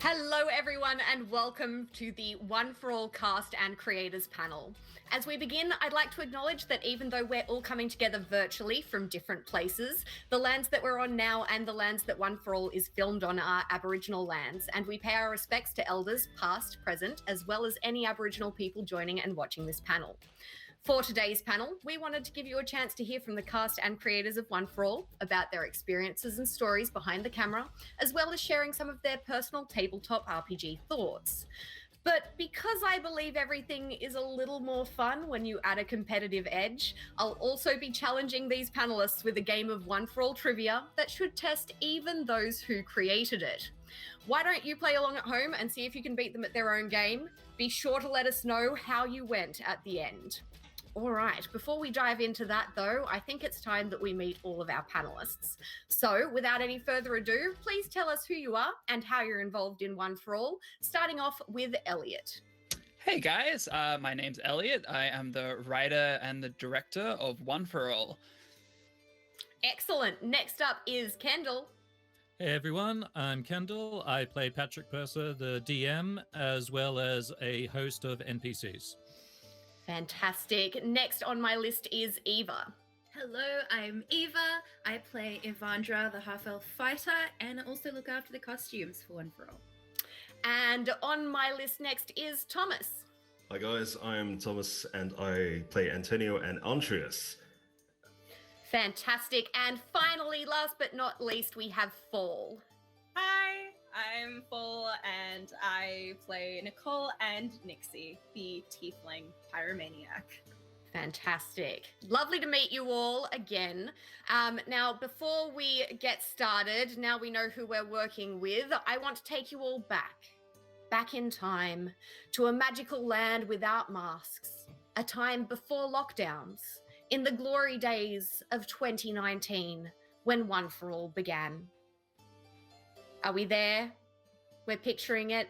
Hello everyone and welcome to the One for All cast and creators panel. As we begin, I'd like to acknowledge that even though we're all coming together virtually from different places, the lands that we're on now and the lands that One for All is filmed on are Aboriginal lands, and we pay our respects to elders past, present, as well as any Aboriginal people joining and watching this panel. For today's panel, we wanted to give you a chance to hear from the cast and creators of One for All about their experiences and stories behind the camera, as well as sharing some of their personal tabletop RPG thoughts. But because I believe everything is a little more fun when you add a competitive edge, I'll also be challenging these panelists with a game of One for All trivia that should test even those who created it. Why don't you play along at home and see if you can beat them at their own game? Be sure to let us know how you went at the end. All right, before we dive into that though, I think it's time that we meet all of our panelists. So without any further ado, please tell us who you are and how you're involved in One for All, starting off with Elliot. Hey guys, my name's Elliot. I am the writer and the director of One for All. Excellent. Next up is Kendall. Hey everyone, I'm Kendall. I play Patrick Purser, the DM, as well as a host of NPCs. Fantastic. Next on my list is Eva. Hello, I'm Eva. I play Evandra, the half-elf fighter, and also look after the costumes for One for All. And on my list next is Thomas. Hi guys, I'm Thomas and I play Antonio and illustrious. Fantastic. And finally, last but not least, we have Fall. Hi, I'm Full and I play Nicole and Nixie, the tiefling pyromaniac. Fantastic. Lovely to meet you all again. Now, before we get started, now we know who we're working with, I want to take you all back in time, to a magical land without masks, a time before lockdowns, in the glory days of 2019, when One for All began. Are we there? We're picturing it.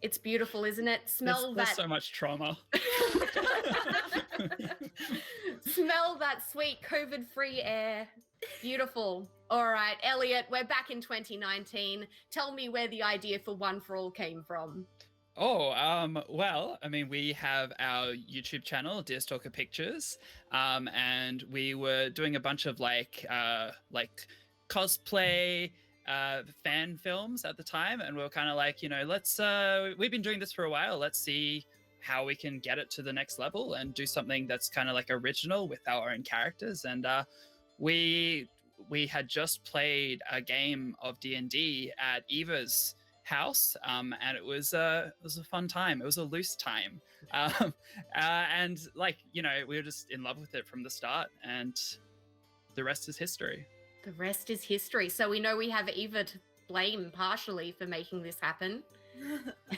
It's beautiful, isn't it? There's so much trauma. Smell that sweet COVID-free air. Beautiful. All right, Elliot, we're back in 2019. Tell me where the idea for One for All came from. Well, I mean, we have our YouTube channel, Deerstalker Pictures, and we were doing a bunch of like cosplay fan films at the time, and we were kind of like, we've been doing this for a while, let's see how we can get it to the next level and do something that's kind of like original with our own characters. And we had just played a game of D&D at Eva's house, and it was a fun time. It was a loose time, and we were just in love with it from the start, and the rest is history. The rest is history. So we know we have Eva to blame partially for making this happen.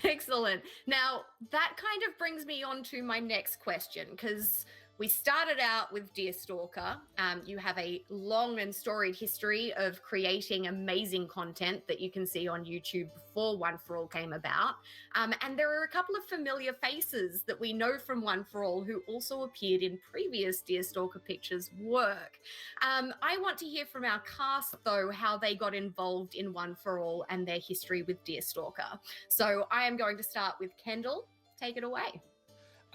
Excellent. Now, that kind of brings me on to my next question, because we started out with Deerstalker. You have a long and storied history of creating amazing content that you can see on YouTube before One for All came about. And there are a couple of familiar faces that we know from One for All who also appeared in previous Deerstalker Pictures work. I want to hear from our cast, though, how they got involved in One for All and their history with Deerstalker. So I am going to start with Kendall. Take it away.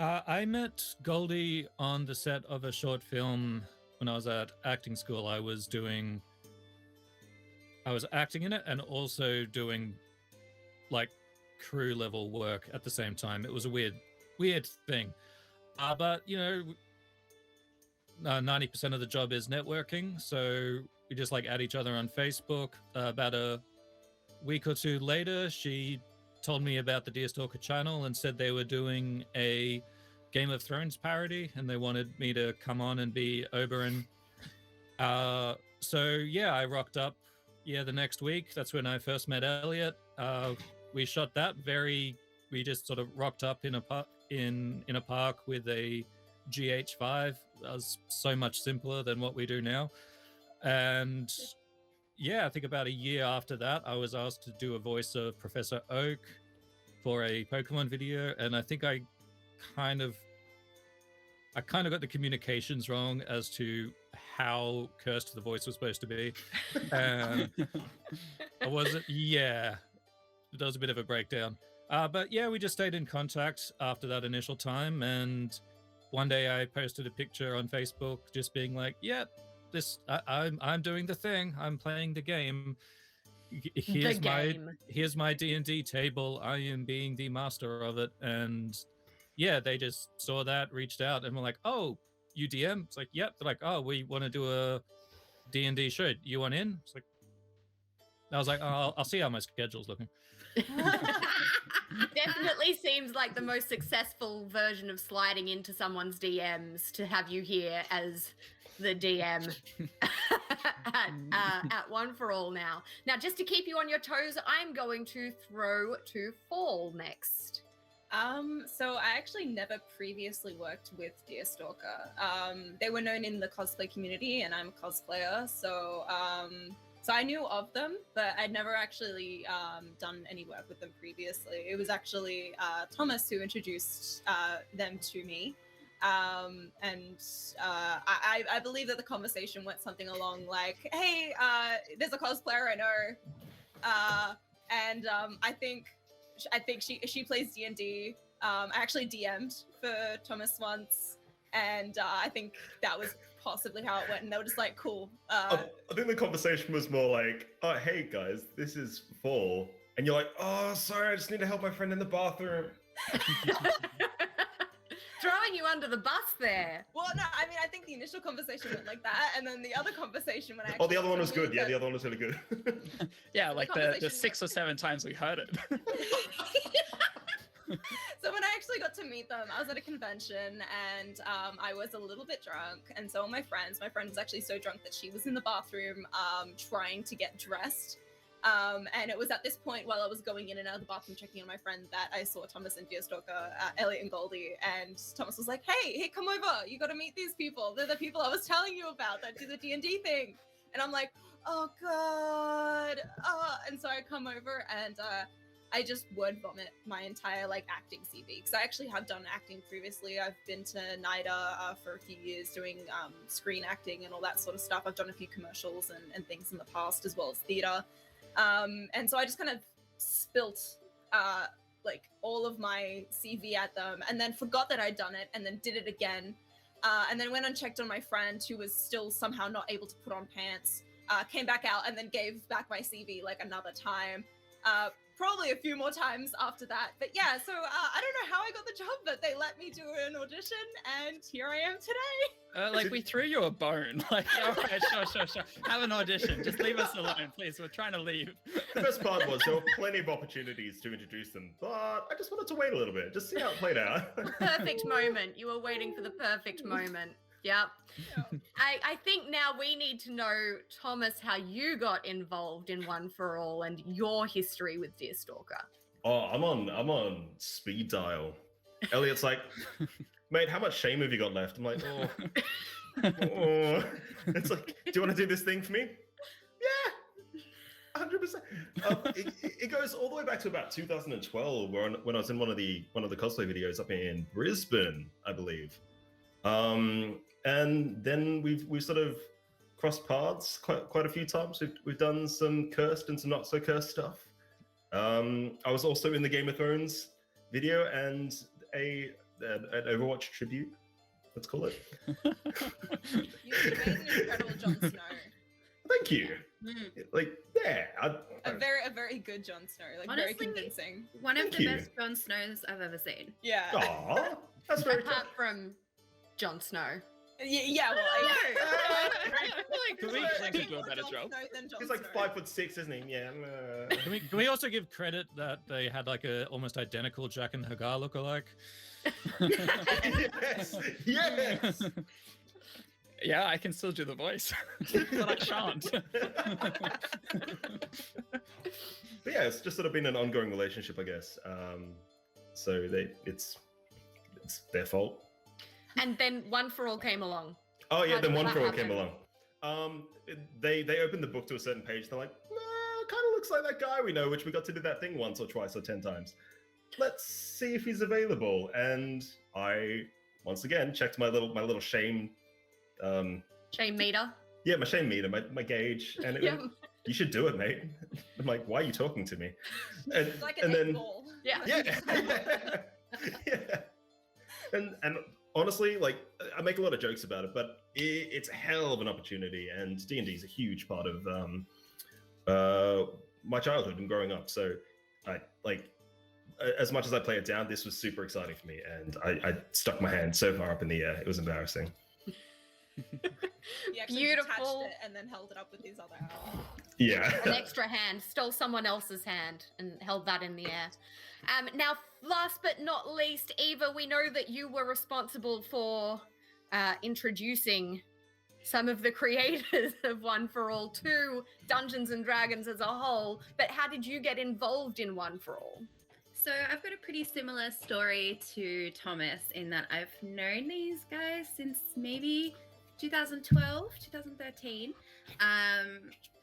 I met Goldie on the set of a short film when I was at acting school. I was acting in it and also doing like crew level work at the same time. It was a weird thing. But 90% of the job is networking. So we just like add each other on Facebook. About a week or two later, she told me about the Deerstalker channel and said they were doing a Game of Thrones parody and they wanted me to come on and be Oberyn. So yeah, I rocked up the next week. That's when I first met Elliot. We shot that we just sort of rocked up in a park with a GH5. That was so much simpler than what we do now. And yeah, I think about a year after that, I was asked to do a voice of Professor Oak for a Pokemon video, and I think I kind of got the communications wrong as to how cursed the voice was supposed to be. I wasn't, yeah. does a bit of a breakdown. But yeah, we just stayed in contact after that initial time, and one day I posted a picture on Facebook, just being like, "Yeah, I'm doing the thing. I'm playing the game. Here's my D&D table. I am being the master of it." And yeah, they just saw that, reached out, and were like, "Oh, you DM?" It's like, "Yep." They're like, "Oh, we want to do a D&D show. You want in?" It's like, I was like, "Oh, I'll see how my schedule's looking." Definitely seems like the most successful version of sliding into someone's DMs to have you here as the DM at One for All now. Now, just to keep you on your toes, I'm going to throw to Fall next. So I actually never previously worked with Deerstalker. They were known in the cosplay community, and I'm a cosplayer, so I knew of them, but I'd never actually done any work with them previously. It was actually Thomas who introduced them to me. I believe that the conversation went something along like, "Hey, there's a cosplayer I know, and I think she plays D&D. I actually DM'd for Thomas once, and I think that was possibly how it went." And they were just like, "Cool." I think the conversation was more like, "Oh, hey guys, this is Fall," and you're like, "Oh, sorry, I just need to help my friend in the bathroom." Throwing you under the bus there. Well, no, I mean, I think the initial conversation went like that, and then the other conversation when I actually Oh, the other one was good. Yeah, the other one was really good. Yeah, The like the conversation 6 or 7 times we heard it. So when I actually got to meet them, I was at a convention, and I was a little bit drunk, and so were my friends. My friend was actually so drunk that she was in the bathroom trying to get dressed. And it was at this point, while I was going in and out of the bathroom checking on my friend, that I saw Thomas and Deerstalker, Elliot and Goldie, and Thomas was like, hey, come over. You got to meet these people. They're the people I was telling you about that do the D&D thing. And I'm like, oh God. And so I come over, and I just word vomit my entire acting CV, because I actually have done acting previously. I've been to NIDA for a few years doing screen acting and all that sort of stuff. I've done a few commercials and things in the past, as well as theater. And so I just kind of spilt all of my CV at them, and then forgot that I'd done it, and then did it again, and then went and checked on my friend, who was still somehow not able to put on pants, came back out, and then gave back my CV another time, probably a few more times after that. But yeah, so I don't know how I got the job, but they let me do an audition, and here I am today. We threw you a bone. All right, sure. Have an audition. Just leave us alone, please. We're trying to leave. The best part was there were plenty of opportunities to introduce them, but I just wanted to wait a little bit, just see how it played out. Perfect moment. You were waiting for the perfect moment. Yep. I think now we need to know, Thomas, how you got involved in One for All and your history with Deerstalker. Oh, I'm on speed dial. Elliot's like, "Mate, how much shame have you got left?" I'm like, oh. It's like, "Do you want to do this thing for me?" Yeah, 100%. It goes all the way back to about 2012, when I was in one of the cosplay videos up in Brisbane, I believe. And then we've sort of crossed paths quite a few times. We've done some cursed and some not so cursed stuff. I was also in the Game of Thrones video and an Overwatch tribute, let's call it. You made an incredible Jon Snow. Thank you. A very good Jon Snow, Honestly, very convincing. One of Thank the you. best Jon Snows I've ever seen. Yeah. Aw, that's very cool. Apart from Jon Snow. Yeah, well, Can we do a better job? He's like 5'6", isn't he? Yeah. Can we also give credit that they had a almost identical Jack and Hagar lookalike? Yes. Yeah, I can still do the voice, but I shan't. But yeah, it's just sort of been an ongoing relationship, I guess. So it's their fault. And then One for All came along. Oh yeah, How then did One that for All came happen? along. They opened the book to a certain page. They're like, "Nah, kind of looks like that guy we know, which we got to do that thing once or twice or 10 times. Let's see if he's available." And I once again checked my little shame. Shame meter. Yeah, my shame meter, my gauge, and it Yeah. went, "You should do it, mate." I'm like, why are you talking to me? And, It's like an and egg then, ball. Yeah. yeah. Yeah. And honestly, like, I make a lot of jokes about it, but it's a hell of an opportunity, and D&D is a huge part of my childhood and growing up. So I like, as much as I play it down, this was super exciting for me, and I stuck my hand so far up in the air, it was embarrassing. He actually Beautiful. detached it and then held it up with his other hand. Yeah. An extra hand, stole someone else's hand and held that in the air. Now, last but not least, Eva, we know that you were responsible for introducing some of the creators of One for All to Dungeons and Dragons as a whole, but how did you get involved in One for All? So I've got a pretty similar story to Thomas in that I've known these guys since maybe 2012, 2013,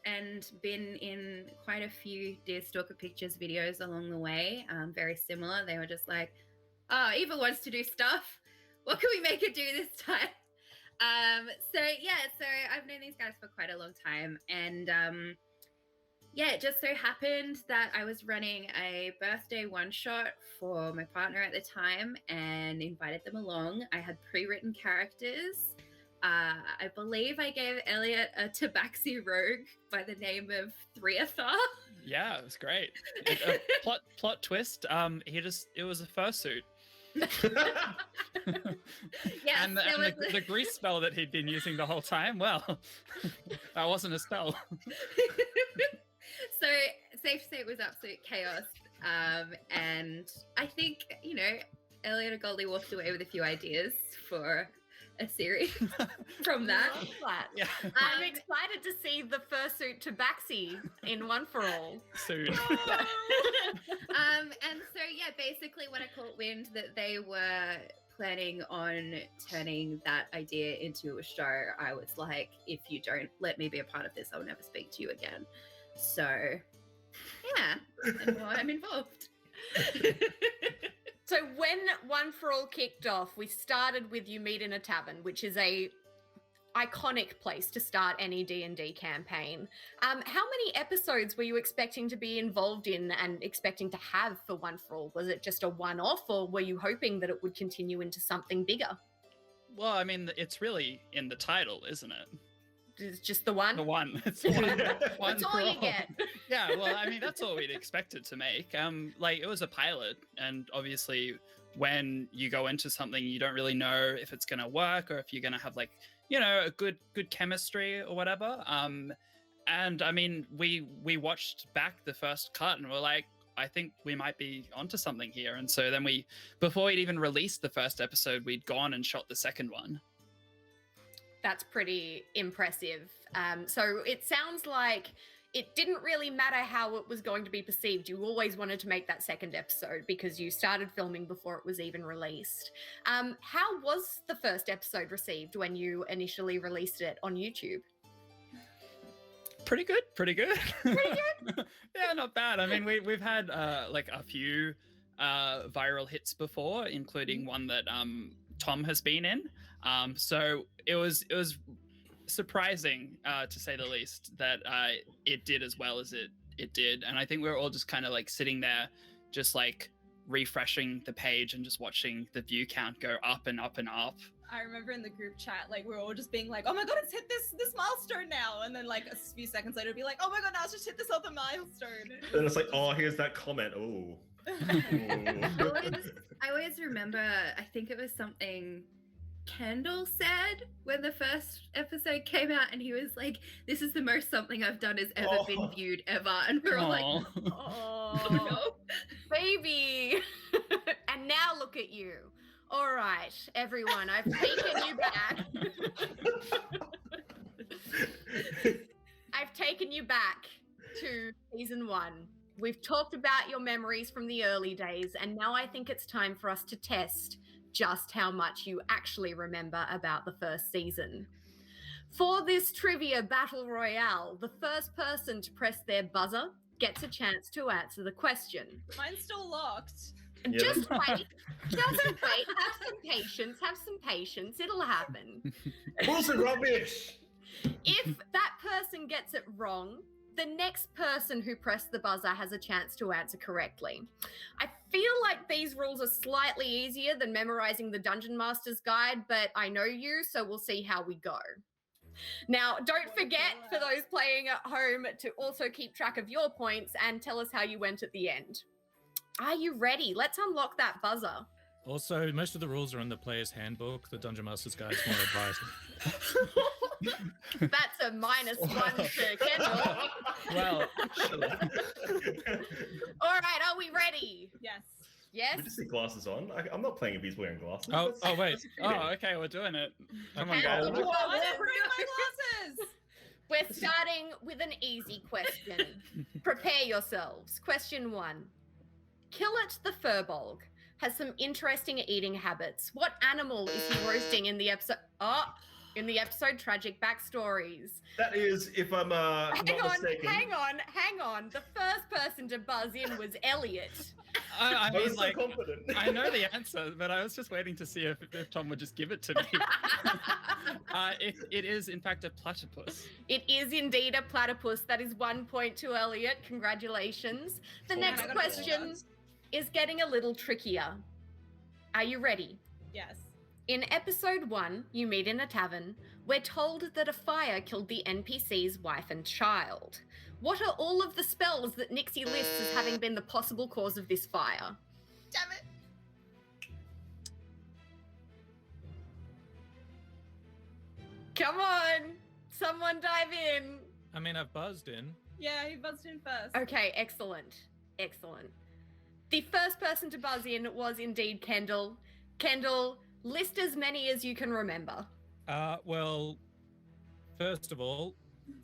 and been in quite a few Deerstalker Pictures videos along the way. Very similar. They were just like, oh, Eva wants to do stuff. What can we make her do this time? So I've known these guys for quite a long time, and it just so happened that I was running a birthday one-shot for my partner at the time and invited them along. I had pre-written characters. I believe I gave Elliot a tabaxi rogue by the name of Threathar. Yeah, it was great. Plot twist. It was a fursuit. Yes, and the grease spell that he'd been using the whole time. Well, that wasn't a spell. So safe to say it was absolute chaos. And I think, Elliot and Goldie walked away with a few ideas for a series from that. Love that. Yeah. I'm excited to see the fursuit tabaxi in One for All. Soon. And so basically when I caught wind that they were planning on turning that idea into a show, I was like, if you don't let me be a part of this, I'll never speak to you again. So and now I'm involved. So when One for All kicked off, we started with You Meet in a Tavern, which is a iconic place to start any D&D campaign. How many episodes were you expecting to be involved in and expecting to have for One for All? Was it just a one-off, or were you hoping that it would continue into something bigger? Well, I mean, it's really in the title, isn't it? It's just the one? The one. It's one. That's all you get. Yeah, well, I mean, that's all we'd expected to make. It was a pilot, and obviously when you go into something, you don't really know if it's going to work or if you're going to have a good chemistry or whatever. And I mean, we watched back the first cut and we're like, I think we might be onto something here. And so then before we'd even released the first episode, we'd gone and shot the second one. That's pretty impressive. So it sounds like it didn't really matter how it was going to be perceived. You always wanted to make that second episode because you started filming before it was even released. How was the first episode received when you initially released it on YouTube? Pretty good. Yeah, not bad. I mean, we've had a few viral hits before, including one that Tom has been in. So it was surprising, to say the least, that it did as well as it did. And I think we were all just kind of sitting there, just refreshing the page and just watching the view count go up and up and up. I remember in the group chat, we were all just being like, oh my god, it's hit this milestone now. And then a few seconds later, it'd be like, oh my god, now it's just hit this other milestone. And it's like, oh, here's that comment. Oh. I always remember, I think it was something Kendall said when the first episode came out, and he was like, this is the most something I've done has ever been viewed ever. And we're all like, oh no. Baby. And now look at you. All right, everyone, I've taken you back. I've taken you back to season 1. We've talked about your memories from the early days, and now I think it's time for us to test just how much you actually remember about the first season. For this trivia battle royale, the first person to press their buzzer gets a chance to answer the question. Mine's still locked. Yeah. Just wait. Have some patience. It'll happen. Bullshit rubbish. If that person gets it wrong, the next person who pressed the buzzer has a chance to answer correctly. I feel like these rules are slightly easier than memorizing the Dungeon Master's Guide, but I know you, so we'll see how we go. Now, don't forget for those playing at home to also keep track of your points and tell us how you went at the end. Are you ready? Let's unlock that buzzer. Also, most of the rules are in the player's handbook. The Dungeon Master's Guide is more advice. That's a -1 to Kendall. Well, All right, are we ready? Yes. Yes? We just see glasses on. I'm not playing if he's wearing glasses. Oh, wait. That's cheating. oh, okay, we're doing it. Come on, Okay. guys. I didn't bring my glasses. We're starting with an easy question. Prepare yourselves. Question 1. Killet the Furbolg has some interesting eating habits. What animal is he roasting in the episode? In the episode Tragic Backstories. That is, if I'm not mistaken. Hang on. The first person to buzz in was Elliot. I I mean, was so like, confident. I know the answer, but I was just waiting to see if Tom would just give it to me. It is, in fact, a platypus. It is indeed a platypus. That is 1 point to Elliot. Congratulations. The Oh, next I got it. question is getting a little trickier. Are you ready? Yes. In episode 1, you meet in a tavern. We're told that a fire killed the NPC's wife and child. What are all of the spells that Nixie lists as having been the possible cause of this fire? Damn it. Come on! Someone dive in! I mean, I've buzzed in. Yeah, he buzzed in first. Okay, excellent. Excellent. The first person to buzz in was indeed Kendall. Kendall, list as many as you can remember. Well, first of all,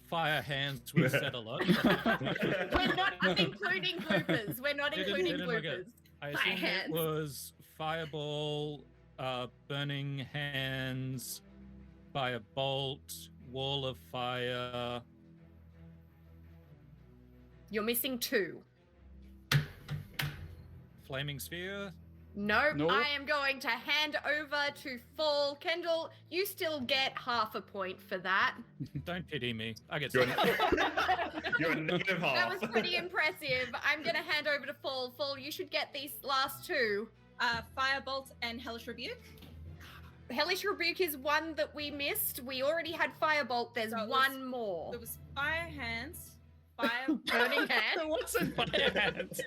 fire hands we've said a lot. We're not including bloopers. We're not including Didn't look bloopers. at- I Fire assume hands. it was fireball, burning hands, firebolt, wall of fire. You're missing 2. Flaming sphere. Nope. No. I am going to hand over to Fall. Kendall, you still get half a point for that. Don't pity me. I get You're, some. you're a negative half. That was pretty impressive. I'm going to hand over to Fall. Fall, you should get these last 2. Firebolt and Hellish Rebuke. Hellish Rebuke is one that we missed. We already had Firebolt. There's So it was- one more. There was Fire Hands. Fire. Burning Hand. What's in fire hands?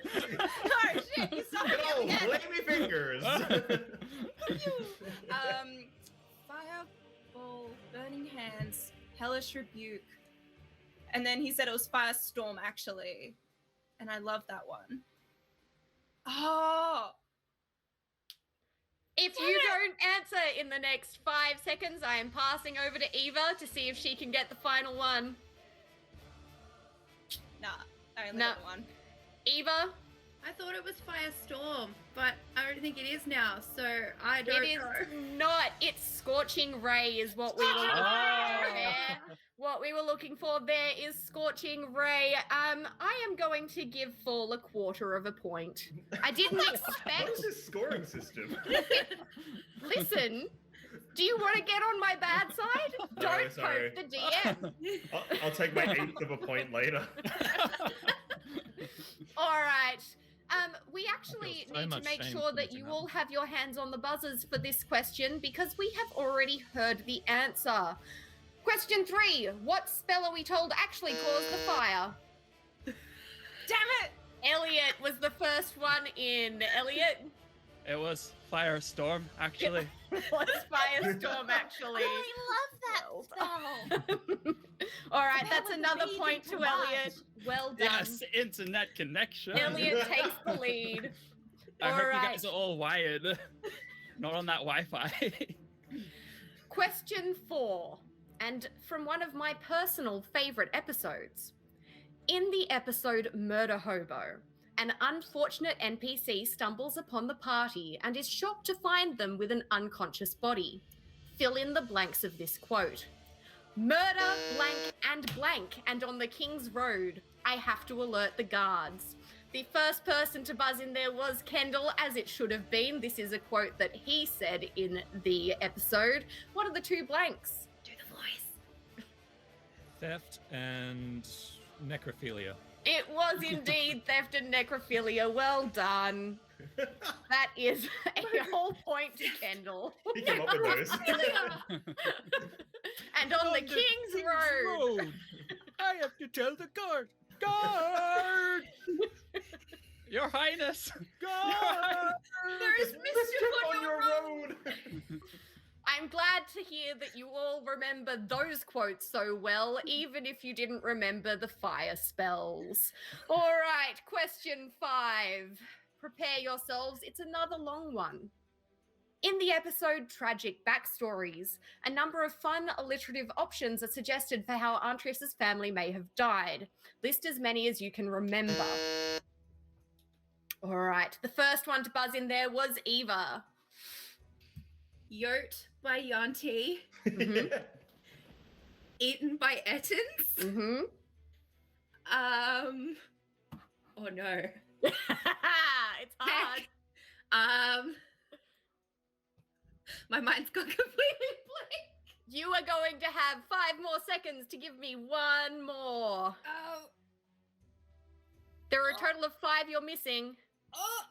Oh shit! You saw it No, again. flamey fingers. Fireball, Burning Hands, Hellish Rebuke, and then he said it was Firestorm actually, and I love that one. Oh, If you don't answer in the next 5 seconds, I am passing over to Eva to see if she can get the final one. nah, I only Nah. got one. Eva, I thought it was Firestorm, but I don't think it is now, so I don't it is know. not. It's Scorching Ray is what we were looking for there. What we were looking for there is Scorching Ray. I am going to give Fall a 1/4 of a point. I didn't What expect. is this scoring system? Listen, do you want to get on my bad side? Don't sorry. poke the DM. I'll take my 1/8 of a point later. All right. We actually feel so need to much make shame sure that commenting you that. all have your hands on the buzzers for this question because we have already heard the answer. Question 3. What spell are we told actually caused the fire? Damn it! Elliot was the first one in. Elliot It was Firestorm, actually. was Firestorm, actually. I love that spell. All right, That that's was another amazing point to to watch. Elliot. Well done. Yes, internet connection. Elliot takes the lead. I hope you Alright. guys are all wired. Not on that Wi-Fi. Question 4, and from one of my personal favorite episodes. In the episode Murder Hobo, an unfortunate NPC stumbles upon the party and is shocked to find them with an unconscious body. Fill in the blanks of this quote. Murder, blank, and on the King's Road. I have to alert the guards. The first person to buzz in there was Kendall, as it should have been. This is a quote that he said in the episode. What are the 2 blanks? Do the voice. Theft and necrophilia. It was indeed theft and necrophilia. Well done. That is a whole point to Kendall. He came up with those. And on the King's Road. I have to tell the guard. Guard! Your Highness. Guard! There is mischief on your road. I'm glad to hear that you all remember those quotes so well, even if you didn't remember the fire spells. All right, question 5. Prepare yourselves, it's another long one. In the episode Tragic Backstories, a number of fun alliterative options are suggested for how Antrius's family may have died. List as many as you can remember. All right, the first one to buzz in there was Eva. Yoked by Yanti, Mhm. eaten by Ettins. Mm-hmm. Oh no. It's hard. Heck. My mind's gone completely blank. You are going to have 5 more seconds to give me one more. Oh. There are a total of 5 you're missing. Oh.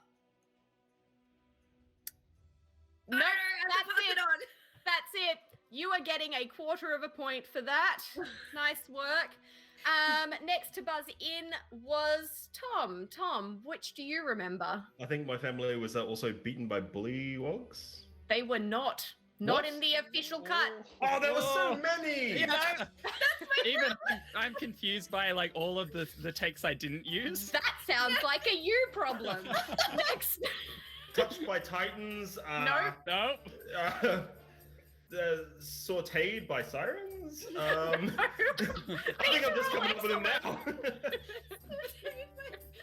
No, I don't know, I have to that's pass it. on. That's it. You are getting a 1/4 of a point for that. Nice work. Next to buzz in was Tom. Tom, which do you remember? I think my family was also beaten by bullywogs. They were not. Not What? in the official cut. Oh, there were so Oh. many! Yeah. Even I'm confused by like all of the takes I didn't use. That sounds like a you problem. Next. Touched by titans. No. No. Sauteed by sirens. I think I'm just coming up with them now.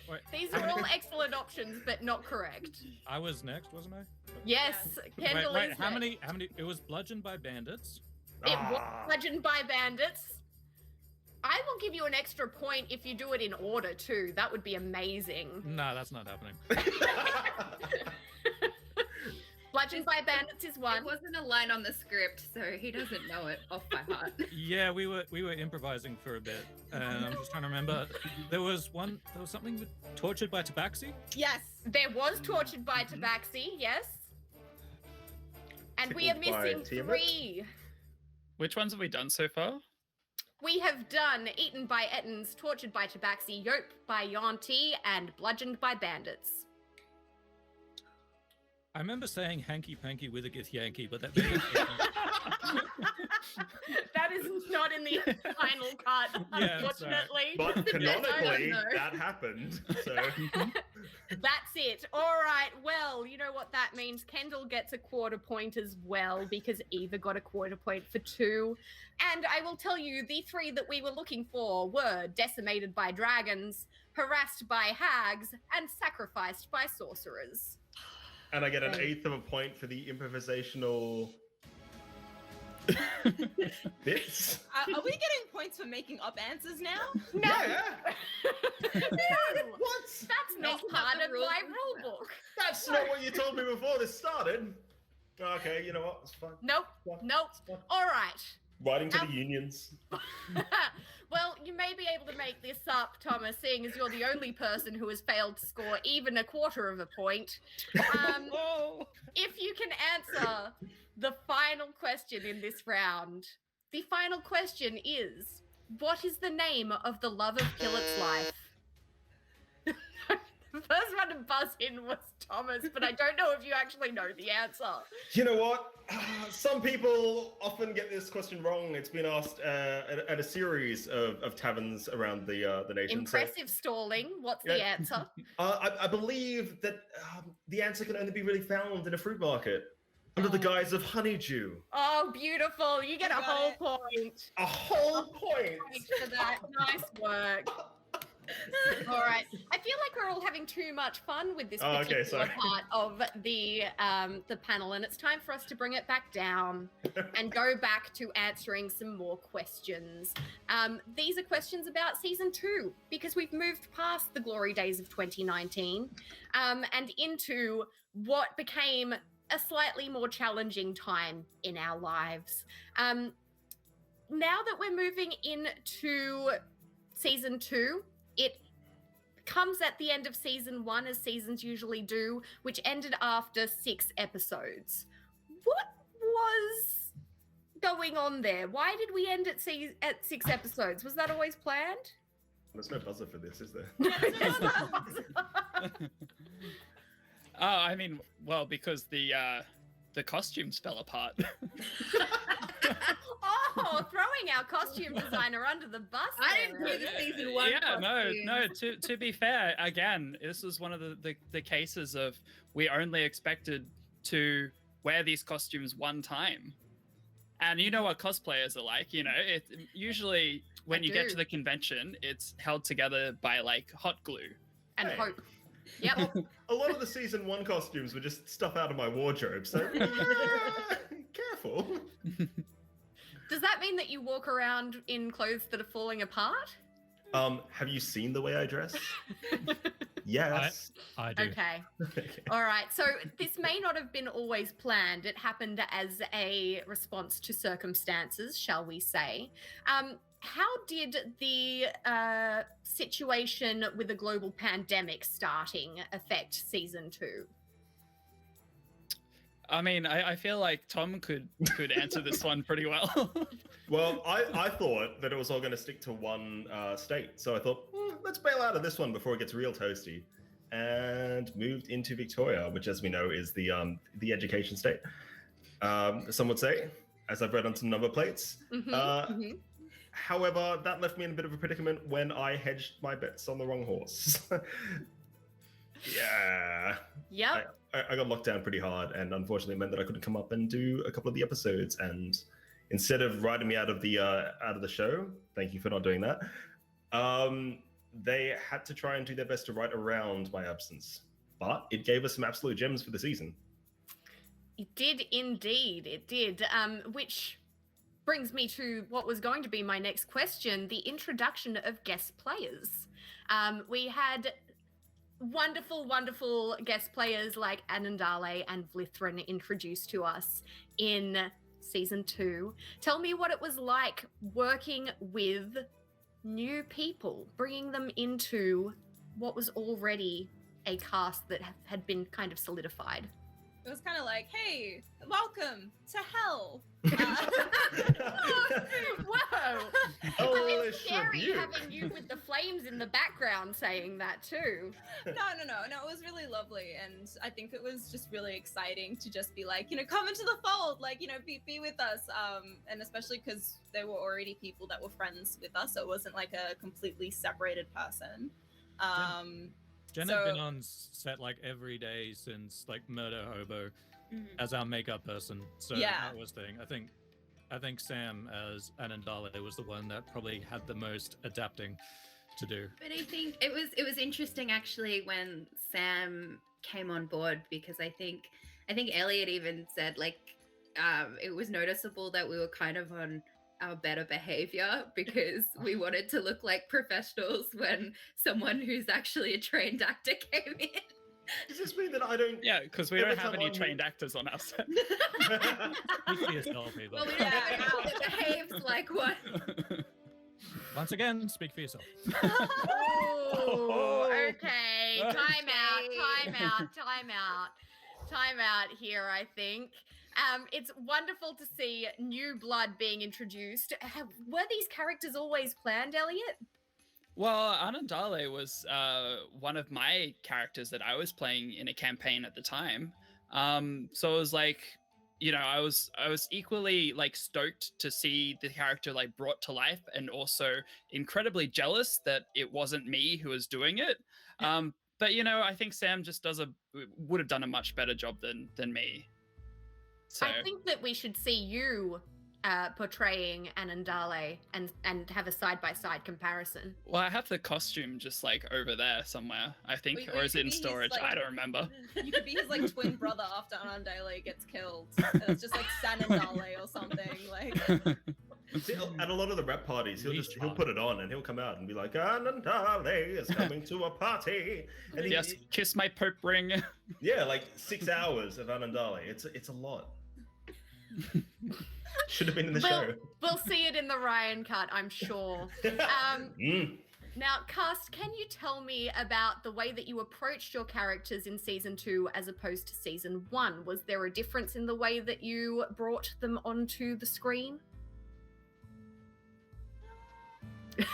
Wait, These how are many- all excellent options, but not correct. I was next, wasn't I? Yes, Kendall wait, is how next. many? It was bludgeoned by bandits. It was Ah. bludgeoned by bandits. I will give you an extra point if you do it in order too. That would be amazing. No, that's not happening. Bludgeoned by bandits is It one. wasn't a line on the script, so he doesn't know it off by heart. Yeah, we were improvising for a bit, and I'm just trying to remember. There was something with tortured by tabaxi. Yes. There was tortured by tabaxi, yes. And we are Tickled by missing Tiamat? 3. Which ones have we done so far? We have done eaten by Ettins, tortured by tabaxi, yoked by Yanti, and bludgeoned by bandits. I remember saying hanky panky with a gith yankee, but that. That is not in the final cut, Yeah, unfortunately. But I don't canonically, know. that happened. So That's it. All right. Well, you know what that means. Kendall gets a 1/4 point as well because Eva got a 1/4 point for 2. And I will tell you, the 3 that we were looking for were decimated by dragons, harassed by hags, and sacrificed by sorcerers. and I get an Right. 1/8 of a point for the improvisational bits. Are we getting points for making up answers now? No, Yeah. What? that's not Making up part the of rules my and rule book. That's not what you told me before this started. Okay, you know what? It's fine. Nope. Nope. All right. Writing to Um, the unions. Well, you may be able to make this up, Thomas, seeing as you're the only person who has failed to score even a 1/4 of a point. Oh. If you can answer the final question in this round, the final question is, what is the name of the love of Killet's life? The first one to buzz in was Thomas, but I don't know if you actually know the answer. You know what? Some people often get this question wrong. It's been asked at a series of taverns around the nation. So, Impressive stalling. What's the Yeah. answer? I believe that the answer can only be really found in a fruit market under the guise of honeydew. Oh, beautiful. You get a I got whole it. point. A whole point. Thanks for that. Nice work. All right. I feel like we're all having too much fun with this Oh, okay, particular sorry. part of the panel, and it's time for us to bring it back down and go back to answering some more questions. These are questions about season 2 because we've moved past the glory days of 2019 and into what became a slightly more challenging time in our lives. Now that we're moving into season 2. It comes at the end of season 1, as seasons usually do, which ended after 6 episodes. What was going on there? Why did we end at 6 episodes? Was that always planned? There's no buzzer for this, is there? Oh, I mean, well, because the costumes fell apart. Oh, throwing our costume designer under the bus. I didn't do the season 1 Yeah, no. costumes. To be fair, again, this was one of the cases of we only expected to wear these costumes one time, and you know what cosplayers are like. You know, it usually when you get to the convention, it's held together by like hot glue And Hey. hope. Yep. A lot of the season 1 costumes were just stuff out of my wardrobe, so careful. Does that mean that you walk around in clothes that are falling apart? Have you seen the way I dress? Yes. I do. Okay. Okay. All right. So this may not have been always planned. It happened as a response to circumstances, shall we say. How did the situation with the global pandemic starting affect season 2? I mean, I feel like Tom could answer this one pretty well. Well, I thought that it was all going to stick to one state, so I thought, let's bail out of this one before it gets real toasty, and moved into Victoria, which, as we know, is the education state. Some would say, as I've read on some number plates. However, that left me in a bit of a predicament when I hedged my bets on the wrong horse. Yeah. Yep. I got locked down pretty hard, and unfortunately meant that I couldn't come up and do a couple of the episodes. And instead of writing me out of the show, thank you for not doing that. They had to try and do their best to write around my absence, but it gave us some absolute gems for the season. It did indeed. It did. Which brings me to what was going to be my next question: the introduction of guest players. We had wonderful guest players like Anandale and Vlithrin introduced to us in season 2. Tell me what it was like working with new people, bringing them into what was already a cast that had been kind of solidified. It was kind of like, hey, welcome to hell. Whoa! Oh, A bit it's scary rebuke. having you with the flames in the background saying that too. No, it was really lovely, and I think it was just really exciting to just be like, come into the fold, like, be with us, and especially because there were already people that were friends with us, so it wasn't like a completely separated person. Jen So- had been on set like every day since like Murder Hobo as our makeup person. So Yeah. that was thing. I think Sam as Anandale was the one that probably had the most adapting to do. But I think it was interesting actually when Sam came on board, because I think Elliot even said like it was noticeable that we were kind of on our better behavior because we wanted to look like professionals when someone who's actually a trained actor came in. Does this mean that I don't? Yeah, because we Every don't have time any I'm- trained actors on our set. Speak for yourself, Eva. Well, we don't have anyone that behaves like one. Once again, speak for yourself. Oh, okay. Time out here, I think. It's wonderful to see new blood being introduced. Were these characters always planned, Elliot? Well, Anandale was one of my characters that I was playing in a campaign at the time. So it was like, I was equally like stoked to see the character like brought to life, and also incredibly jealous that it wasn't me who was doing it. But I think Sam just would have done a much better job than me. So I think that we should see you portraying Anandale and have a side-by-side comparison. well, I have the costume just like over there somewhere, I think, Wait, or is you it in could be his, storage? like- I don't remember. You could be his like twin brother after Anandale gets killed. And it's just like Sanandale or something. Like, See, at a lot of the rep parties, he'll put it on and he'll come out and be like, Anandale is coming to a party. And he, Yes, kiss my Pope ring. yeah, like 6 hours of Anandale. It's a lot. Should have been in the We'll, show. we'll see it in the Ryan cut, I'm sure. Now, cast, can you tell me about the way that you approached your characters in season 2 as opposed to season 1? Was there a difference in the way that you brought them onto the screen? Thoughts?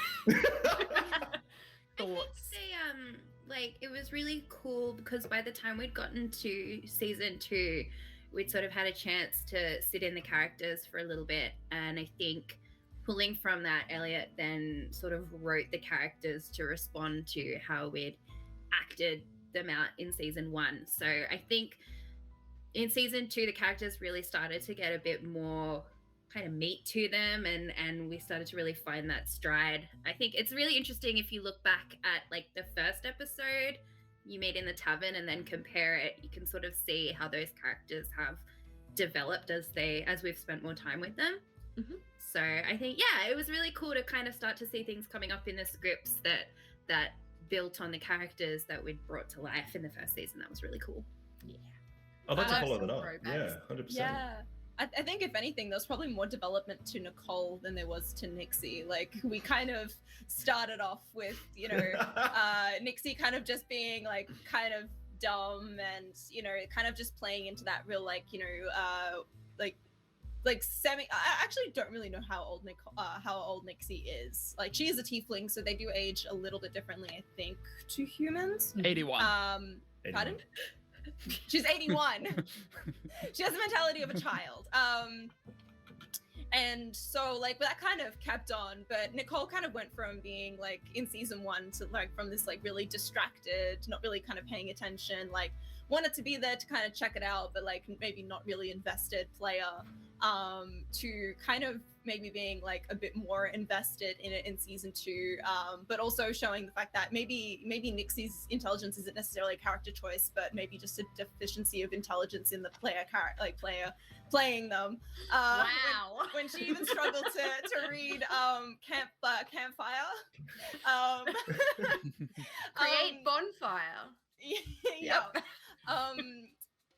I think they it was really cool because by the time we'd gotten to season 2, we'd sort of had a chance to sit in the characters for a little bit, and I think pulling from that, Elliot then sort of wrote the characters to respond to how we'd acted them out in season 1. So I think in season 2, the characters really started to get a bit more kind of meat to them, and we started to really find that stride. I think it's really interesting if you look back at like the first episode you made in the tavern and then compare it, you can sort of see how those characters have developed as we've spent more time with them. Mm-hmm. So I think, yeah, it was really cool to kind of start to see things coming up in the scripts that built on the characters that we'd brought to life in the first season. That was really cool. Yeah. I'd like to I love follow that some up. throwbacks. Yeah, 100%. Yeah. I think if anything, there was probably more development to Nicole than there was to Nixie. Like, we kind of started off with, Nixie kind of just being like kind of dumb and, kind of just playing into that real semi. I actually don't really know how old Nixie is. Like, she is a tiefling, so they do age a little bit differently, I think, to humans. 81. Pardon? She's 81. She has the mentality of a child. And so like that kind of kept on, but Nicole kind of went from being like in season 1 to like from this like really distracted, not really kind of paying attention, like wanted to be there to kind of check it out, but like maybe not really invested player, to kind of maybe being like a bit more invested in it in season 2, but also showing the fact that maybe Nixie's intelligence isn't necessarily a character choice, but maybe just a deficiency of intelligence in the player playing them. Wow. When she even struggled to read Campfire. Create bonfire. Yeah.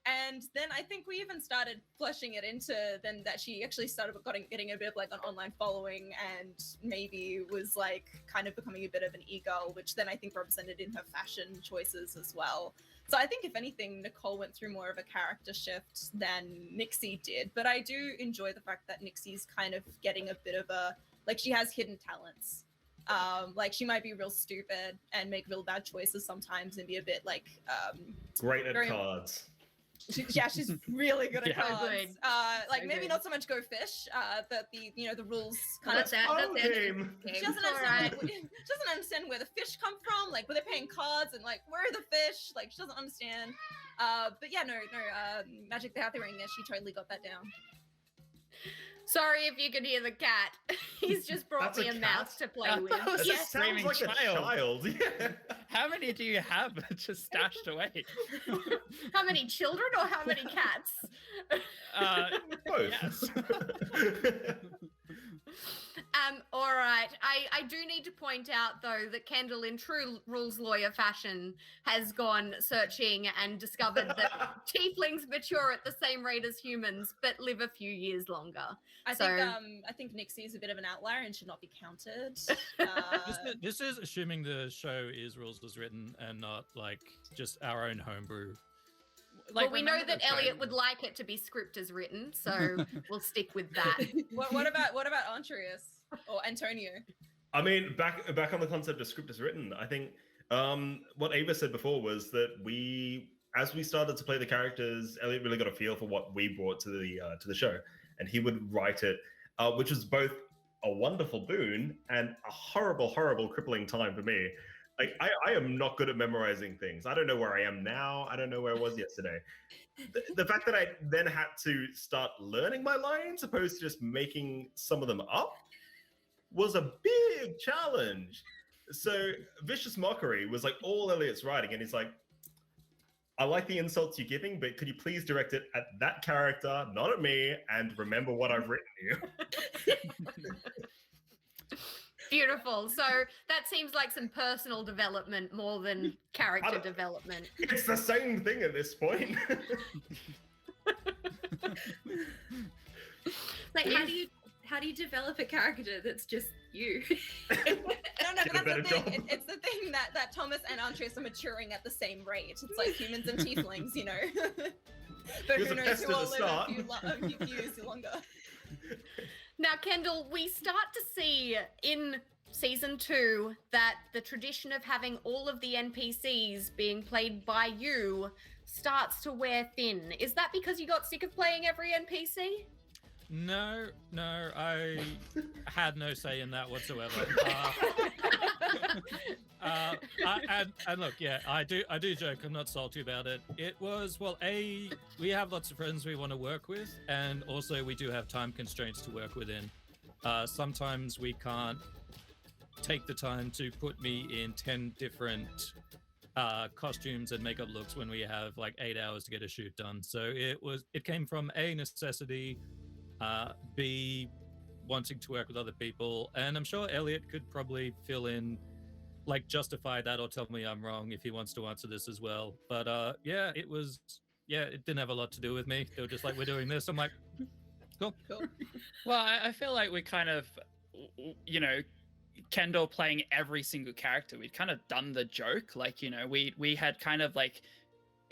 And then I think we even started fleshing it into then that she actually started getting a bit of like an online following, and maybe was like kind of becoming a bit of an e-girl, which then I think represented in her fashion choices as well. So I think if anything, Nicole went through more of a character shift than Nixie did. But I do enjoy the fact that Nixie's kind of getting a bit of she has hidden talents. Like she might be real stupid and make real bad choices sometimes and be a bit like great at cards. She's really good at cards. Good. Like So maybe good. not so much go fish, but the rules Well, kind of. that's game. She doesn't understand. She doesn't understand where the fish come from. Like, were they paying cards and like where are the fish? Like, she doesn't understand. But yeah, no. Magic the Gathering. Yeah, she totally got that down. Sorry if you could hear the cat. He's just brought That's me a a cat? mouse to play with. That was That Yes. just sounds Screaming like child. a child. Yeah. How many do you have just stashed away? How many children or how many cats? Both. Yes. All right. I do need to point out, though, that Kendall, in true rules lawyer fashion, has gone searching and discovered that tieflings mature at the same rate as humans, but live a few years longer. I think Nixie is a bit of an outlier and should not be counted. This is assuming the show is rules as written and not like just our own homebrew. Well, we know remember that the Elliot time- would like it to be script as written, so we'll stick with that. what about Antonius or Antonio? I mean, back on the concept of script as written, I think what Eva said before was that as we started to play the characters, Elliot really got a feel for what we brought to the show, and he would write it, which was both a wonderful boon and a horrible, crippling time for me. Like, I am not good at memorizing things. I don't know where I am now. I don't know where I was yesterday. The fact that I then had to start learning my lines opposed to just making some of them up was a big challenge. So Vicious Mockery was like all Elliot's writing, and he's like, I like the insults you're giving, but could you please direct it at that character, not at me, and remember what I've written you. Beautiful. So that seems like some personal development more than character development. It's the same thing at this point. Like, how do you develop a character that's just you? No, but Get a that's better the thing. job. It's the thing that Thomas and Andreas are maturing at the same rate. It's like humans and tieflings, you know. But He was who a knows pest who at will the live start. a few years longer. Now, Kendall, we start to see in season 2 that the tradition of having all of the NPCs being played by you starts to wear thin. Is that because you got sick of playing every NPC? No, I had no say in that whatsoever. And look, yeah, I do joke. I'm not salty about it. It was, well, we have lots of friends we want to work with, and also we do have time constraints to work within. Sometimes we can't take the time to put me in 10 different costumes and makeup looks when we have like 8 hours to get a shoot done. So it came from A, necessity, B, wanting to work with other people, and I'm sure Elliot could probably fill in, like, justify that or tell me I'm wrong if he wants to answer this as well. But it didn't have a lot to do with me. They were just like, we're doing this. I'm like, cool. Well, I feel like we kind of, Kendall playing every single character, we'd kind of done the joke. Like, we had kind of like